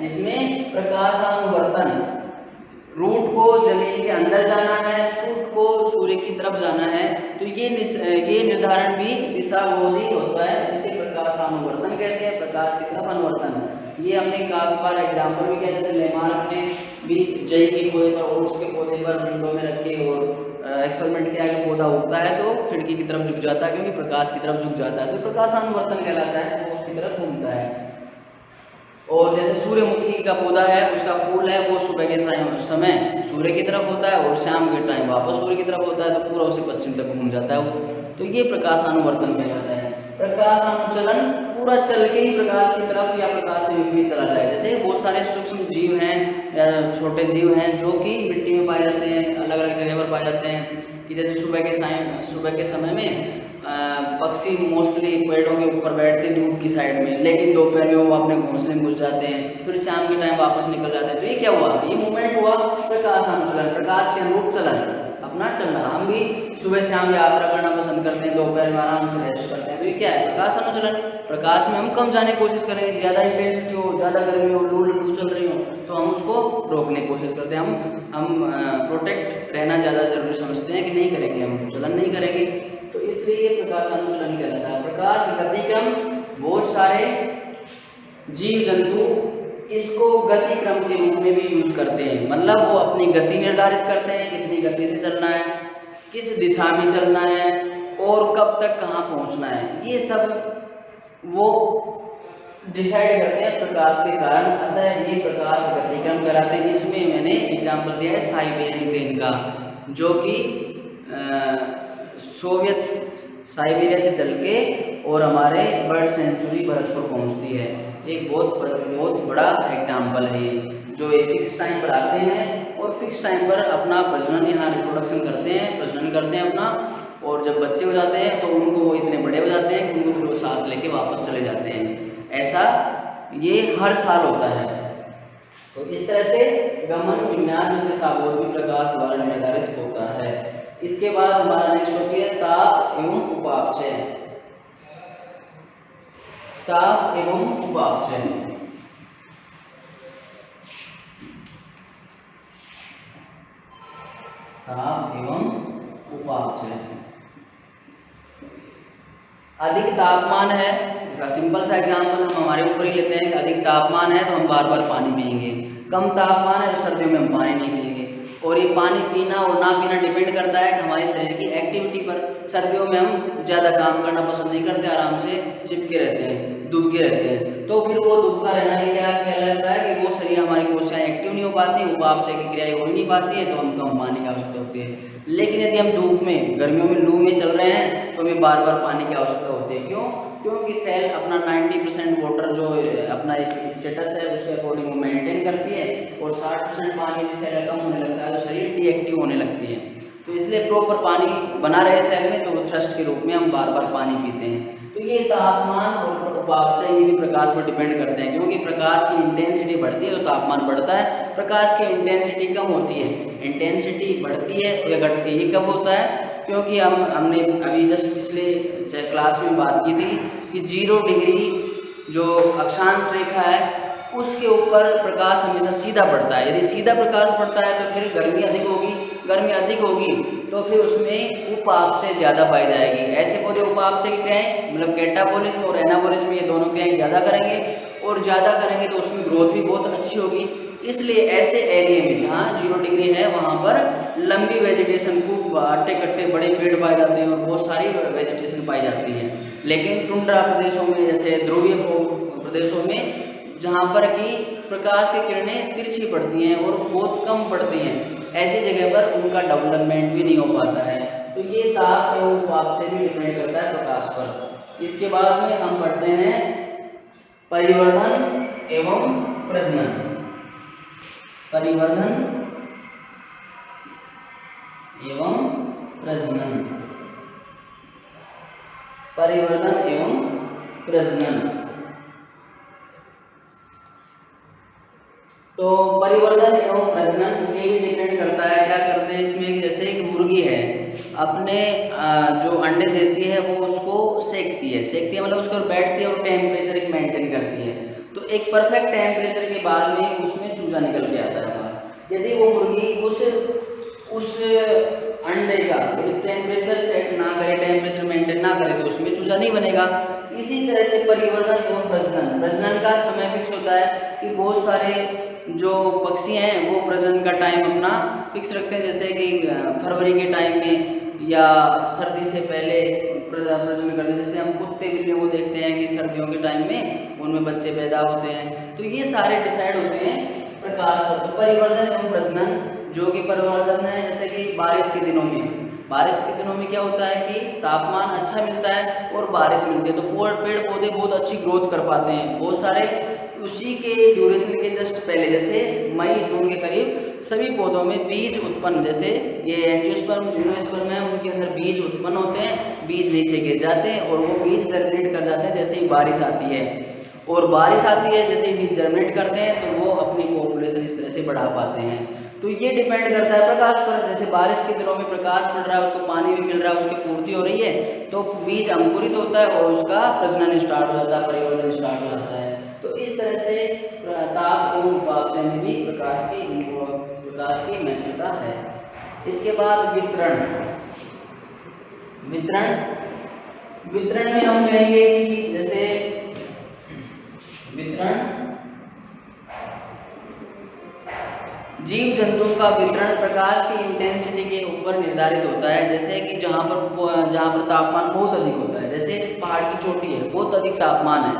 जिसमें प्रकाशानुवर्तन, रूट को जमीन के अंदर जाना है, सूट को सूर्य की तरफ जाना है, तो ये निर्धारण भी दिशाबोध ही होता है, जिसे प्रकाशानुवर्तन कहते हैं, प्रकाश की तरफ अनुवर्तन। ये हमने काफी बार एग्जाम्पल भी किया, जैसे लेमार्क ने भी जई के पौधे पर, ओट्स के पौधे पर विंडो में रख के और एक्सपेरिमेंट किया कि पौधा उगता है तो खिड़की की तरफ झुक जाता है, क्योंकि प्रकाश की तरफ झुक जाता है, तो प्रकाशानुवर्तन कहलाता है, वो उसकी तरफ घूमता है। और जैसे सूर्यमुखी का पौधा है, उसका फूल है वो सुबह के समय सूर्य की तरफ होता है और शाम के टाइम वापस सूर्य की तरफ होता है, तो पूरा उसे पश्चिम तक घूम जाता है वो, तो ये प्रकाशानुवर्तन कहलाता है। प्रकाशानुचलन, पूरा चल के ही प्रकाश की तरफ या प्रकाश से विपरीत चला जाए। जैसे बहुत सारे सूक्ष्म जीव हैं या छोटे जीव हैं जो कि मिट्टी में पाए जाते हैं, अलग अलग जगह पर पाए जाते हैं, कि जैसे सुबह के समय में पक्षी मोस्टली पेड़ों के ऊपर बैठते हैं धूप की साइड में, लेकिन दोपहर में वो अपने घोंसले में घुस जाते हैं, फिर शाम के टाइम वापस निकल जाते हैं। तो ये क्या हुआ, ये मूवमेंट हुआ प्रकाशानुचलन, प्रकाश के अनुरूप चलन अपना चलना। हम भी सुबह शाम यात्रा करना पसंद करते हैं, दोपहर में आराम से रेस्ट करते हैं, तो ये क्या है, प्रकाशानुचलन। प्रकाश में हम कम जाने की कोशिश करेंगे, ज़्यादा इंटेंसिटी हो, ज़्यादा गर्मी हो, लू चल रही हो, तो हम उसको रोकने की कोशिश करते हैं। हम प्रोटेक्ट रहना ज़्यादा जरूरी समझते हैं कि नहीं करेंगे, हम चलन नहीं करेंगे, तो इसलिए ये प्रकाशानुचलन कहलाता है। प्रकाश गतिक्रम, बहुत सारे जीव जंतु इसको गति क्रम के रूप में भी यूज करते हैं, मतलब वो अपनी गति निर्धारित करते हैं, कितनी गति से चलना है, किस दिशा में चलना है और कब तक कहाँ पहुँचना है, ये सब वो डिसाइड करते हैं प्रकाश के कारण। अतः ये प्रकाश गति क्रम कहलाते हैं। इसमें मैंने एग्जाम्पल दिया है साइबेरियन क्रेन का, जो कि सोवियत साइबेरिया से चल के और हमारे बर्ड सेंचुरी भरतपुर पहुंचती है। एक बहुत बड़ा एग्जाम्पल है ये, जो एक फिक्स टाइम पर आते हैं और फिक्स टाइम पर अपना प्रजनन यहाँ रिप्रोडक्शन करते हैं, प्रजनन करते हैं अपना, और जब बच्चे हो जाते हैं तो उनको वो इतने बड़े हो जाते हैं कि उनको फिर वो साथ लेके वापस चले जाते हैं। ऐसा ये हर साल होता है। तो इस तरह से गमन, विन्यास, दिशाबोध भी प्रकाश द्वारा निर्धारित होता है। इसके बाद हमारा नेक्स्ट टॉपिक है ताप एवं उपापचय। ताप एवं उपापचय। ताप एवं उपापचय। अधिक तापमान है, सिंपल सा एग्जाम्पल हम हमारे ऊपर ही लेते हैं। अधिक तापमान है तो हम बार बार पानी पिएंगे, कम तापमान है तो सर्दियों में हम पानी नहीं पिएंगे। और ये पानी पीना और ना पीना डिपेंड करता है हमारे शरीर की एक्टिविटी पर। सर्दियों में हम ज़्यादा काम करना पसंद नहीं करते, आराम से चिपके रहते हैं, डूब के रहते हैं, तो फिर वो दुबका रहना ही क्या कहलाता है कि वो शरीर हमारी कोशिकाएं एक्टिव नहीं हो पाती, उपापचय की क्रियाएं हो ही नहीं पाती है, तो हम कम पानी की आवश्यकता होती है। लेकिन यदि हम धूप में, गर्मियों में लू में चल रहे हैं तो हमें बार बार पानी की आवश्यकता होती है। क्यों? क्योंकि सेल अपना 90% वाटर जो अपना एक स्टेटस है उसके अकॉर्डिंग वो मेंटेन करती है, और 60% पानी यदि सेल कम होने लगता है तो शरीर डीएक्टिव होने लगती है। तो इसलिए प्रॉपर पानी बना रहे सेल में, तो वो थ्रस्ट के रूप में हम बार बार पानी पीते हैं। तो ये तापमान और उपापचय ये भी प्रकाश पर डिपेंड करते हैं, क्योंकि प्रकाश की इंटेंसिटी बढ़ती है तो तापमान बढ़ता है, प्रकाश की इंटेंसिटी कम होती है, इंटेंसिटी बढ़ती है या घटती है। ये कब होता है? क्योंकि हमने अभी जस्ट पिछले क्लास में बात की थी कि 0 डिग्री जो अक्षांश रेखा है उसके ऊपर प्रकाश हमेशा सीधा पड़ता है। यदि सीधा प्रकाश पड़ता है तो फिर गर्मी अधिक होगी, गर्मी अधिक होगी तो फिर उसमें उपापचय ज़्यादा पाई जाएगी। ऐसे पौधे उपापचय की क्रियाएं मतलब कैटाबोलिज्म और एनाबोलिज्म ये दोनों क्रियाएं ज़्यादा करेंगे, और ज़्यादा करेंगे तो उसमें ग्रोथ भी बहुत अच्छी होगी। इसलिए ऐसे एरिया में जहाँ 0 डिग्री है वहाँ पर लंबी वेजिटेशन, खूब अट्टे कट्टे बड़े पेड़ पाए जाते हैं और बहुत सारी वेजिटेशन पाई जाती है। लेकिन टुंड्रा प्रदेशों में, जैसे ध्रुवीय प्रदेशों में, जहाँ पर कि प्रकाश की किरणें तिरछी पड़ती हैं और बहुत कम पड़ती हैं, ऐसी जगह पर उनका डेवलपमेंट भी नहीं हो पाता है। तो ये ताप एवं उपापचय भी डिपेंड करता है प्रकाश पर। इसके बाद में हम पढ़ते हैं परिवर्धन एवं प्रजनन। परिवर्धन एवं प्रजनन, परिवर्धन एवं प्रजनन। तो परिवर्धन एवं प्रजनन ये भी डिपेंड करता है, क्या करते हैं इसमें कि जैसे एक मुर्गी है अपने जो अंडे देती है वो उसको सेकती है मतलब उसके ऊपर बैठती है और टेम्परेचर एक मेंटेन करती है। तो एक परफेक्ट टेम्परेचर के बाद में उसमें चूजा निकल के आता है बाहर। यदि वो मुर्गी उस अंडे का यदि टेम्परेचर सेट ना करे, टेम्परेचर मेंटेन ना करे, तो उसमें चूजा नहीं बनेगा। इसी तरह से परिवर्धन एवं प्रजनन का समय फिक्स होता है कि बहुत सारे जो पक्षी हैं वो प्रजनन का टाइम अपना फिक्स रखते हैं, जैसे कि फरवरी के टाइम में या सर्दी से पहले प्रजनन करते हैं। जैसे हम कुत्ते बिल्लियों को देखते हैं कि सर्दियों के टाइम में उनमें बच्चे पैदा होते हैं। तो ये सारे डिसाइड होते हैं प्रकाश पर। तो परिवर्धन एवं प्रजनन जो कि परिवर्धन है, जैसे कि बारिश के दिनों में क्या होता है कि तापमान अच्छा मिलता है और बारिश मिलती है, तो पेड़ पौधे बहुत अच्छी ग्रोथ कर पाते हैं। बहुत सारे उसी के ड्यूरेशन के जस्ट पहले, जैसे मई जून के करीब सभी पौधों में बीज उत्पन्न, जैसे ये एंजियोस्पर्म जिम्नोस्पर्म है, उनके अंदर बीज उत्पन्न होते हैं, बीज नीचे गिर जाते हैं और वो बीज जर्मिनेट कर जाते हैं जैसे ही बारिश आती है। और बारिश आती है जैसे ही बीज जर्मिनेट करते हैं तो वो अपनी पॉपुलेशन इस तरह से बढ़ा पाते हैं। तो ये डिपेंड करता है प्रकाश पर। जैसे बारिश के दिनों में प्रकाश पड़ रहा है, उसको पानी भी मिल रहा है, उसकी पूर्ति हो रही है, तो बीज अंकुरित होता है और उसका प्रजनन स्टार्ट हो जाता है, परिवर्तन स्टार्ट हो जाता है। तो इस तरह से ताप एवं उपापचय में भी प्रकाश की महत्वता है। इसके बाद वितरण में हम कहेंगे कि जैसे जीव जंतुओं का वितरण प्रकाश की इंटेंसिटी के ऊपर निर्धारित होता है। जैसे कि जहाँ पर तापमान बहुत अधिक होता है, जैसे पहाड़ की चोटी है, बहुत अधिक तापमान है,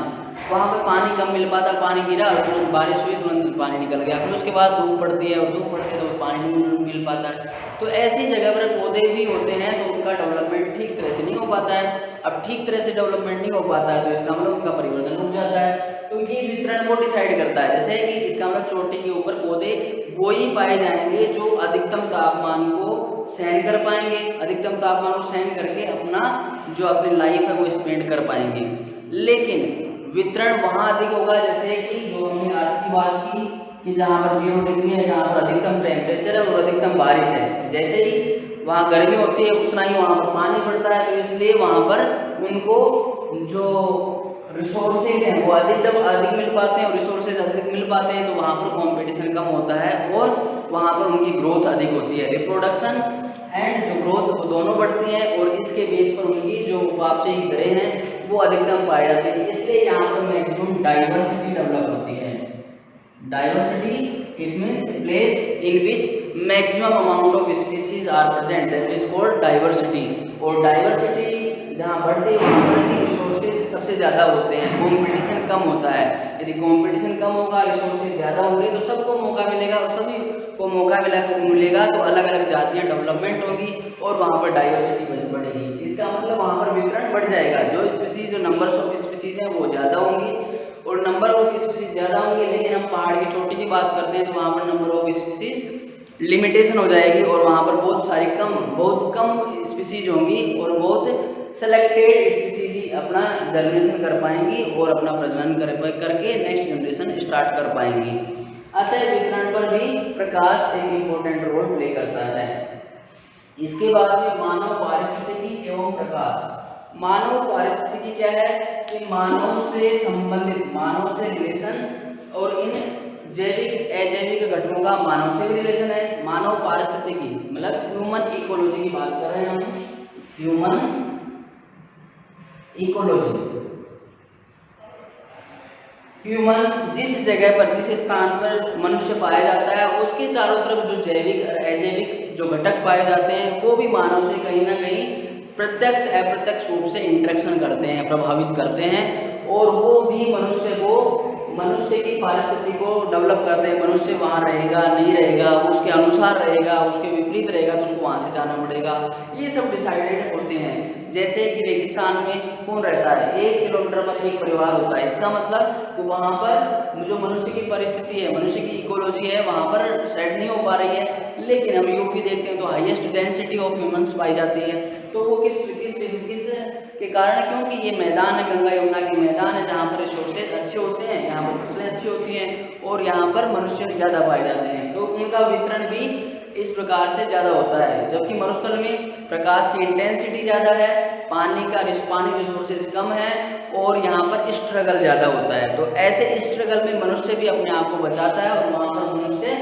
वहाँ पे पानी कम मिल पाता, पानी गिरा और तुरंत बारिश हुई, तुरंत पानी निकल गया। फिर उसके बाद धूप पड़ती है और धूप पड़ती है तो पानी नहीं मिल पाता है। तो ऐसी जगह पर पौधे भी होते हैं तो उनका डेवलपमेंट ठीक तरह से नहीं हो पाता है। अब ठीक तरह से डेवलपमेंट नहीं हो पाता है तो इसका मतलब उनका परिवर्तन रुक जाता है। तो ये वितरण को डिसाइड करता है। जैसे कि इसका मतलब चोटी के ऊपर पौधे वो ही पाए जाएंगे जो अधिकतम तापमान को सहन कर पाएंगे, अधिकतम तापमान को सहन करके अपना जो अपनी लाइफ है वो स्पेंड कर पाएंगे। लेकिन वितरण वहाँ अधिक होगा, जैसे कि जो हमने अर्थ की बात की कि जहाँ पर 0 डिग्री है, जहाँ पर अधिकतम टेम्परेचर है और अधिकतम बारिश है। जैसे ही वहाँ गर्मी होती है उतना ही वहाँ पर पानी पड़ता है, तो इसलिए वहाँ पर उनको जो रिसोर्सेज हैं वो अधिक मिल पाते हैं और रिसोर्सेज अधिक मिल पाते हैं, तो वहाँ पर कंपटीशन कम होता है और वहाँ पर उनकी ग्रोथ अधिक होती है। रिप्रोडक्शन एंड जो ग्रोथ वो दोनों बढ़ती हैं और इसके बेस पर उनकी जो उपापचय की दरें हैं वो अधिकतम पाई जाती है। इसलिए यहाँ पर मैक्सिमम डाइवर्सिटी डेवलप होती है। Diversity it means place in which maximum amount of species are present, that is called diversity. और डाइवर्सिटी जहाँ बढ़ती है वहाँ पर की रिसोर्सेज सबसे ज़्यादा होते हैं, कॉम्पिटिशन कम होता है। यदि कॉम्पिटिशन कम होगा, रिसोर्सेज ज़्यादा होंगे तो सबको मौका मिलेगा और सभी को मौका मिलेगा तो अलग अलग जातियाँ डेवलपमेंट होगी और वहाँ पर डाइवर्सिटी बढ़ेगी। इसका मतलब वहाँ पर वितरण बढ़ जाएगा। जो स्पीसीज, जो नंबर्स ऑफ स्पीसीज हैं वो ज़्यादा होंगी और नंबर ऑफ स्पीसीज ज़्यादा होंगी। लेकिन हम पहाड़ की चोटी की बात करते हैं तो वहाँ पर नंबर ऑफ स्पीसीज लिमिटेशन हो जाएगी और वहाँ पर बहुत कम स्पीसीज होंगी और बहुत सेलेक्टेड स्पीसीज ही अपना जर्मिनेशन कर पाएंगी और अपना प्रजनन करके नेक्स्ट जनरेशन स्टार्ट कर पाएंगी। अतः वितरण पर भी प्रकाश एक इम्पोर्टेंट रोल प्ले करता है। इसके बाद में मानव पारिस्थितिकी एवं प्रकाश। मानव पारिस्थितिकी क्या है कि मानव से संबंधित, मानव से रिलेशन और इन जैविक अजैविक घटकों का मानव से भी रिलेशन है। मानव पारिस्थितिकी मतलब ह्यूमन इकोलॉजी की बात कर रहे हैं हम, ह्यूमन इकोलॉजी। ह्यूमन जिस जगह पर, जिस स्थान पर मनुष्य पाया जाता है उसके चारों तरफ जो जैविक और अजैविक जो घटक पाए जाते हैं वो भी मानव से कहीं ना कहीं प्रत्यक्ष अप्रत्यक्ष रूप से इंटरेक्शन करते हैं, प्रभावित करते हैं और वो भी मनुष्य की परिस्थिति को डेवलप करते हैं। मनुष्य वहाँ रहेगा नहीं रहेगा, वो उसके अनुसार रहेगा, उसके विपरीत रहेगा तो उसको वहाँ से जाना पड़ेगा। ये सब डिसाइडेड होते हैं। जैसे कि रेगिस्तान में कौन रहता है, 1 किलोमीटर पर एक परिवार होता है। इसका मतलब कि वहाँ पर जो मनुष्य की परिस्थिति है, मनुष्य की इकोलॉजी है, वहाँ पर सेट नहीं हो पा रही है। लेकिन हम यूपी देखते हैं तो हाईएस्ट डेंसिटी ऑफ ह्यूमंस पाई जाती है। तो वो किस के कारण, क्योंकि ये मैदान है, गंगा यमुना के मैदान है, जहाँ पर रिसोर्सेज अच्छे होते हैं, यहाँ पर फसलें अच्छी होती हैं और यहाँ पर मनुष्य ज़्यादा पाए जाते हैं, तो उनका वितरण भी इस प्रकार से ज़्यादा होता है। जबकि मरुस्थल में प्रकाश की इंटेंसिटी ज़्यादा है, पानी रिसोर्सेज कम है और यहाँ पर स्ट्रगल ज़्यादा होता है। तो ऐसे स्ट्रगल में मनुष्य भी अपने आप को बचाता है और वहाँ पर मनुष्य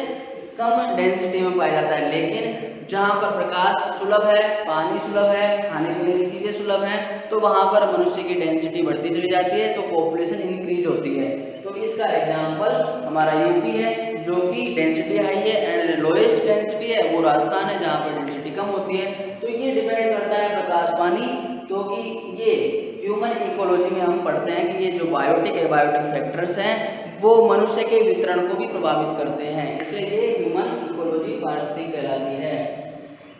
कम डेंसिटी में पाया जाता है। लेकिन जहाँ पर प्रकाश सुलभ है, पानी सुलभ है, खाने पीने की चीज़ें सुलभ हैं, तो वहाँ पर मनुष्य की डेंसिटी बढ़ती चली जाती है, तो पॉपुलेशन इंक्रीज होती है। तो इसका एग्जाम्पल हमारा यूपी है, जो कि डेंसिटी हाई है, एंड लोएस्ट डेंसिटी है वो राजस्थान है, जहाँ पर डेंसिटी कम होती है। तो ये डिपेंड करता है प्रकाश पानी, तो कि ये ह्यूमन इकोलॉजी में हम पढ़ते हैं कि ये जो बायोटिक फैक्टर्स हैं वो मनुष्य के वितरण को भी प्रभावित करते हैं, इसलिए ये ह्यूमन इकोलॉजी पारिस्थितिकी कहलाती है।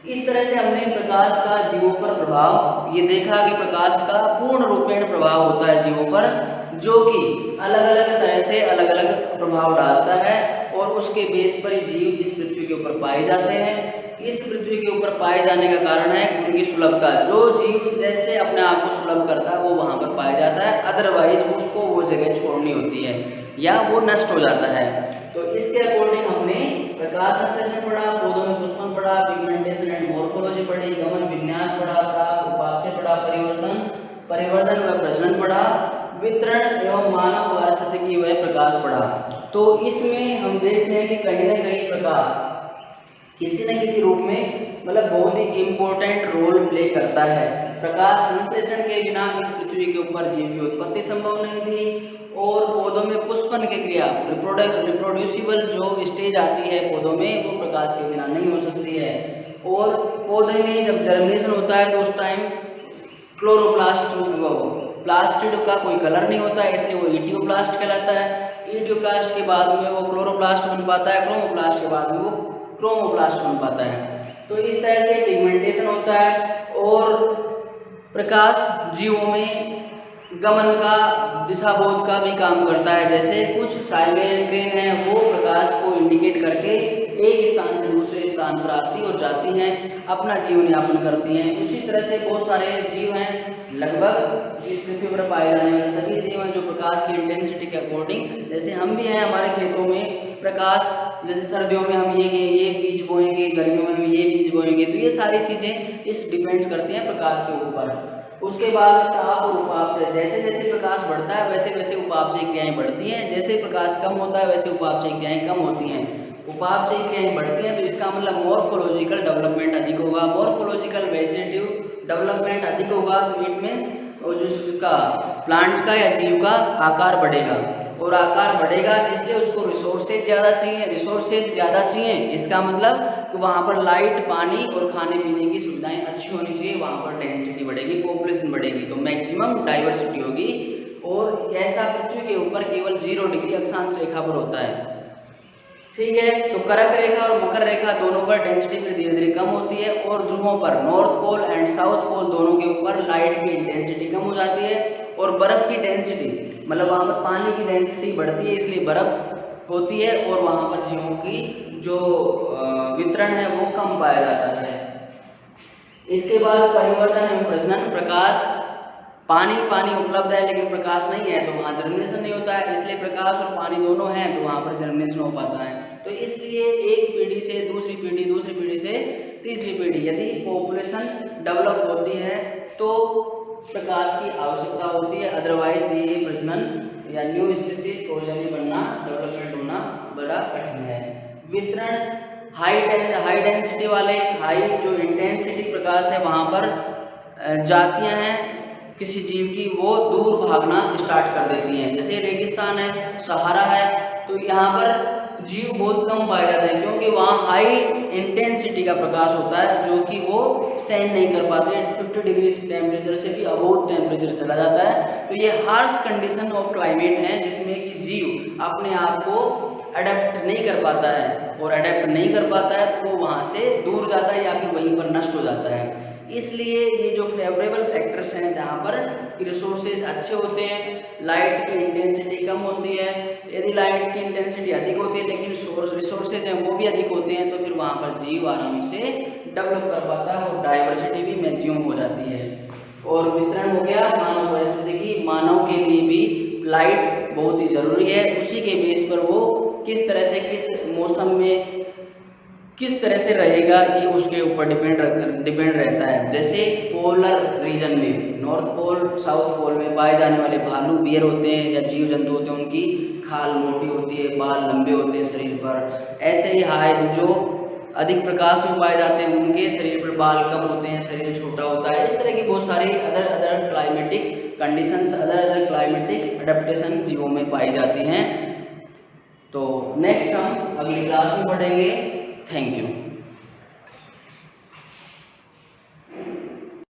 इस तरह से हमने प्रकाश का जीवों पर प्रभाव ये देखा कि प्रकाश का पूर्ण रूपेण प्रभाव होता है जीवों पर, जो कि अलग अलग तरह से अलग अलग प्रभाव डालता है और उसके बेस पर ही जीव इस पृथ्वी के ऊपर पाए जाते हैं। इस पृथ्वी के ऊपर पाए जाने का कारण है उनकी सुलभता। जो जीव जैसे अपने आप को सुलभ करता है वो वहाँ पर पाया जाता है, अदरवाइज उसको वो जगह छोड़नी होती है या वो नष्ट हो जाता है। तो इसके अकॉर्डिंग हमने प्रकाश संश्लेषण पढ़ा, पौधों में पुष्पन पढ़ा, पिगमेंटेशन एंड मॉर्फोलॉजी पढ़ी, गमन विन्यास पढ़ा, उपापचय पढ़ा, परिवर्धन व प्रजनन पढ़ा, वितरण एवं मानव वारसत्व की वह प्रकाश पढ़ा। तो इसमें हम देखते हैं कि कहीं ना कहीं प्रकाश किसी न किसी रूप में मतलब बहुत ही इम्पोर्टेंट रोल प्ले करता है। प्रकाश संश्लेषण के बिना इस पृथ्वी के ऊपर जीव की उत्पत्ति संभव नहीं थी, और पौधों में पुष्पन की क्रिया रिप्रोड्यूसिबल जो स्टेज आती है पौधों में, वो प्रकाश के बिना नहीं हो सकती है। और पौधे में जब जर्मिनेशन होता है तो उस टाइम प्लास्टिड का कोई कलर नहीं होता है, इसलिए वो इटियोप्लास्ट कहलाता है। इटियोप्लास्ट के बाद में वो क्लोरोप्लास्ट बन पाता है, क्रोमोप्लास्ट के बाद में वो क्रोमोप्लास्ट बन पाता है। तो इस तरह से पिगमेंटेशन होता है, और प्रकाश जीवों में गमन का, दिशाबोध का भी काम करता है। जैसे कुछ साइबेरियन क्रेन है, वो प्रकाश को इंडिकेट करके एक स्थान से दूसरे स्थान पर आती और जाती हैं, अपना जीवन यापन करती हैं। उसी तरह से बहुत सारे जीव हैं, लगभग इस पृथ्वी पर पाए जाने वाले सभी जीव हैं जो प्रकाश की इंटेंसिटी के अकॉर्डिंग, जैसे हम भी हैं, हमारे खेतों में प्रकाश, जैसे सर्दियों में हम ये बीज बोएंगे, गर्मियों में हम ये बीज बोएंगे, तो ये सारी चीज़ें इस डिपेंड करती हैं प्रकाश के ऊपर। उसके बाद ताप और उपापचय, जैसे जैसे प्रकाश बढ़ता है वैसे वैसे उपापचय क्रियाएं बढ़ती हैं, जैसे प्रकाश कम होता है वैसे उपापचय क्रियाएं कम होती हैं। उपापचय क्रियाएं बढ़ती हैं तो इसका मतलब मॉर्फोलॉजिकल डेवलपमेंट अधिक होगा, मॉर्फोलॉजिकल वेजिटेटिव डेवलपमेंट अधिक होगा, तो इट मीन्स जिसका प्लांट का या जीव का आकार बढ़ेगा, और आकार बढ़ेगा इसलिए उसको रिसोर्सेज ज़्यादा चाहिए। इसका मतलब कि वहाँ पर लाइट, पानी और खाने पीने की सुविधाएं अच्छी होनी चाहिए, वहाँ पर डेंसिटी बढ़ेगी, पॉपुलेशन बढ़ेगी, तो मैक्सिमम डाइवर्सिटी होगी। और ऐसा पृथ्वी के ऊपर केवल 0 डिग्री अक्षांश रेखा पर होता है, ठीक है। तो कर्क रेखा और मकर रेखा दोनों पर डेंसिटी फिर धीरे धीरे कम होती है, और ध्रुवों पर north pole and south pole दोनों के ऊपर लाइट की इंटेंसिटी कम हो जाती है, और बर्फ की डेंसिटी मतलब वहाँ पर पानी की डेंसिटी बढ़ती है, इसलिए बर्फ होती है, और वहाँ पर जीवों की जो वितरण है वो कम पाया जाता है। इसके बाद परिवर्तन एवं प्रजनन, प्रकाश पानी उपलब्ध है लेकिन प्रकाश नहीं है तो वहाँ जर्मिनेशन नहीं होता है, इसलिए प्रकाश और पानी दोनों हैं तो वहाँ पर जर्मिनेशन हो पाता है। तो इसलिए एक पीढ़ी से दूसरी पीढ़ी से तीसरी पीढ़ी यदि पॉपुलेशन डेवलप होती है तो प्रकाश की आवश्यकता होती है, अदरवाइज ये प्रजनन या न्यू स्पीसीज प्रोजेनी बनना, डेवलपमेंट होना बड़ा कठिन है। वितरण हाई डेंसिटी वाले, हाई जो इंटेंसिटी प्रकाश है वहाँ पर जातियाँ हैं किसी जीव की, वो दूर भागना स्टार्ट कर देती हैं। जैसे रेगिस्तान है, सहारा है, तो यहाँ पर जीव बहुत कम पाए जाते हैं क्योंकि वहाँ हाई इंटेंसिटी का प्रकाश होता है जो कि वो सहन नहीं कर पाते, 50 डिग्री टेम्परेचर से भी अबोव टेम्परेचर चला जाता है। तो ये हार्श कंडीशन ऑफ क्लाइमेट है जिसमें कि जीव अपने आप को अडेप्ट नहीं कर पाता है, और अडेप्ट नहीं कर पाता है तो वो वहाँ से दूर जाता है या फिर वहीं पर नष्ट हो जाता है। इसलिए ये जो फेवरेबल फैक्टर्स हैं जहाँ पर रिसोर्सेज अच्छे होते हैं, लाइट की इंटेंसिटी कम होती है। यदि लाइट की इंटेंसिटी अधिक होती है लेकिन रिसोर्सेज हैं वो भी अधिक होते हैं, तो फिर वहाँ पर जीव आराम से डेवलप कर पाता है और डाइवर्सिटी भी मैक्सिमम हो जाती है। और वितरण हो गया मानव पारिस्थितिकी, मानव के लिए भी लाइट बहुत ही ज़रूरी है। उसी के बेस पर वो किस तरह से किस मौसम में किस तरह से रहेगा ये उसके ऊपर डिपेंड रहता है। जैसे पोलर रीजन में, नॉर्थ पोल साउथ पोल में पाए जाने वाले भालू बियर होते हैं या जीव जंतु होते हैं, उनकी खाल मोटी होती है, बाल लंबे होते हैं शरीर पर। ऐसे ही हाय जो अधिक प्रकाश में पाए जाते हैं उनके शरीर पर बाल कम होते हैं, शरीर छोटा होता है। इस तरह की बहुत सारी other climatic conditions, other climatic adaptation जीवों में पाई जाती हैं। तो नेक्स्ट हम अगली क्लास में पढ़ेंगे। Thank you.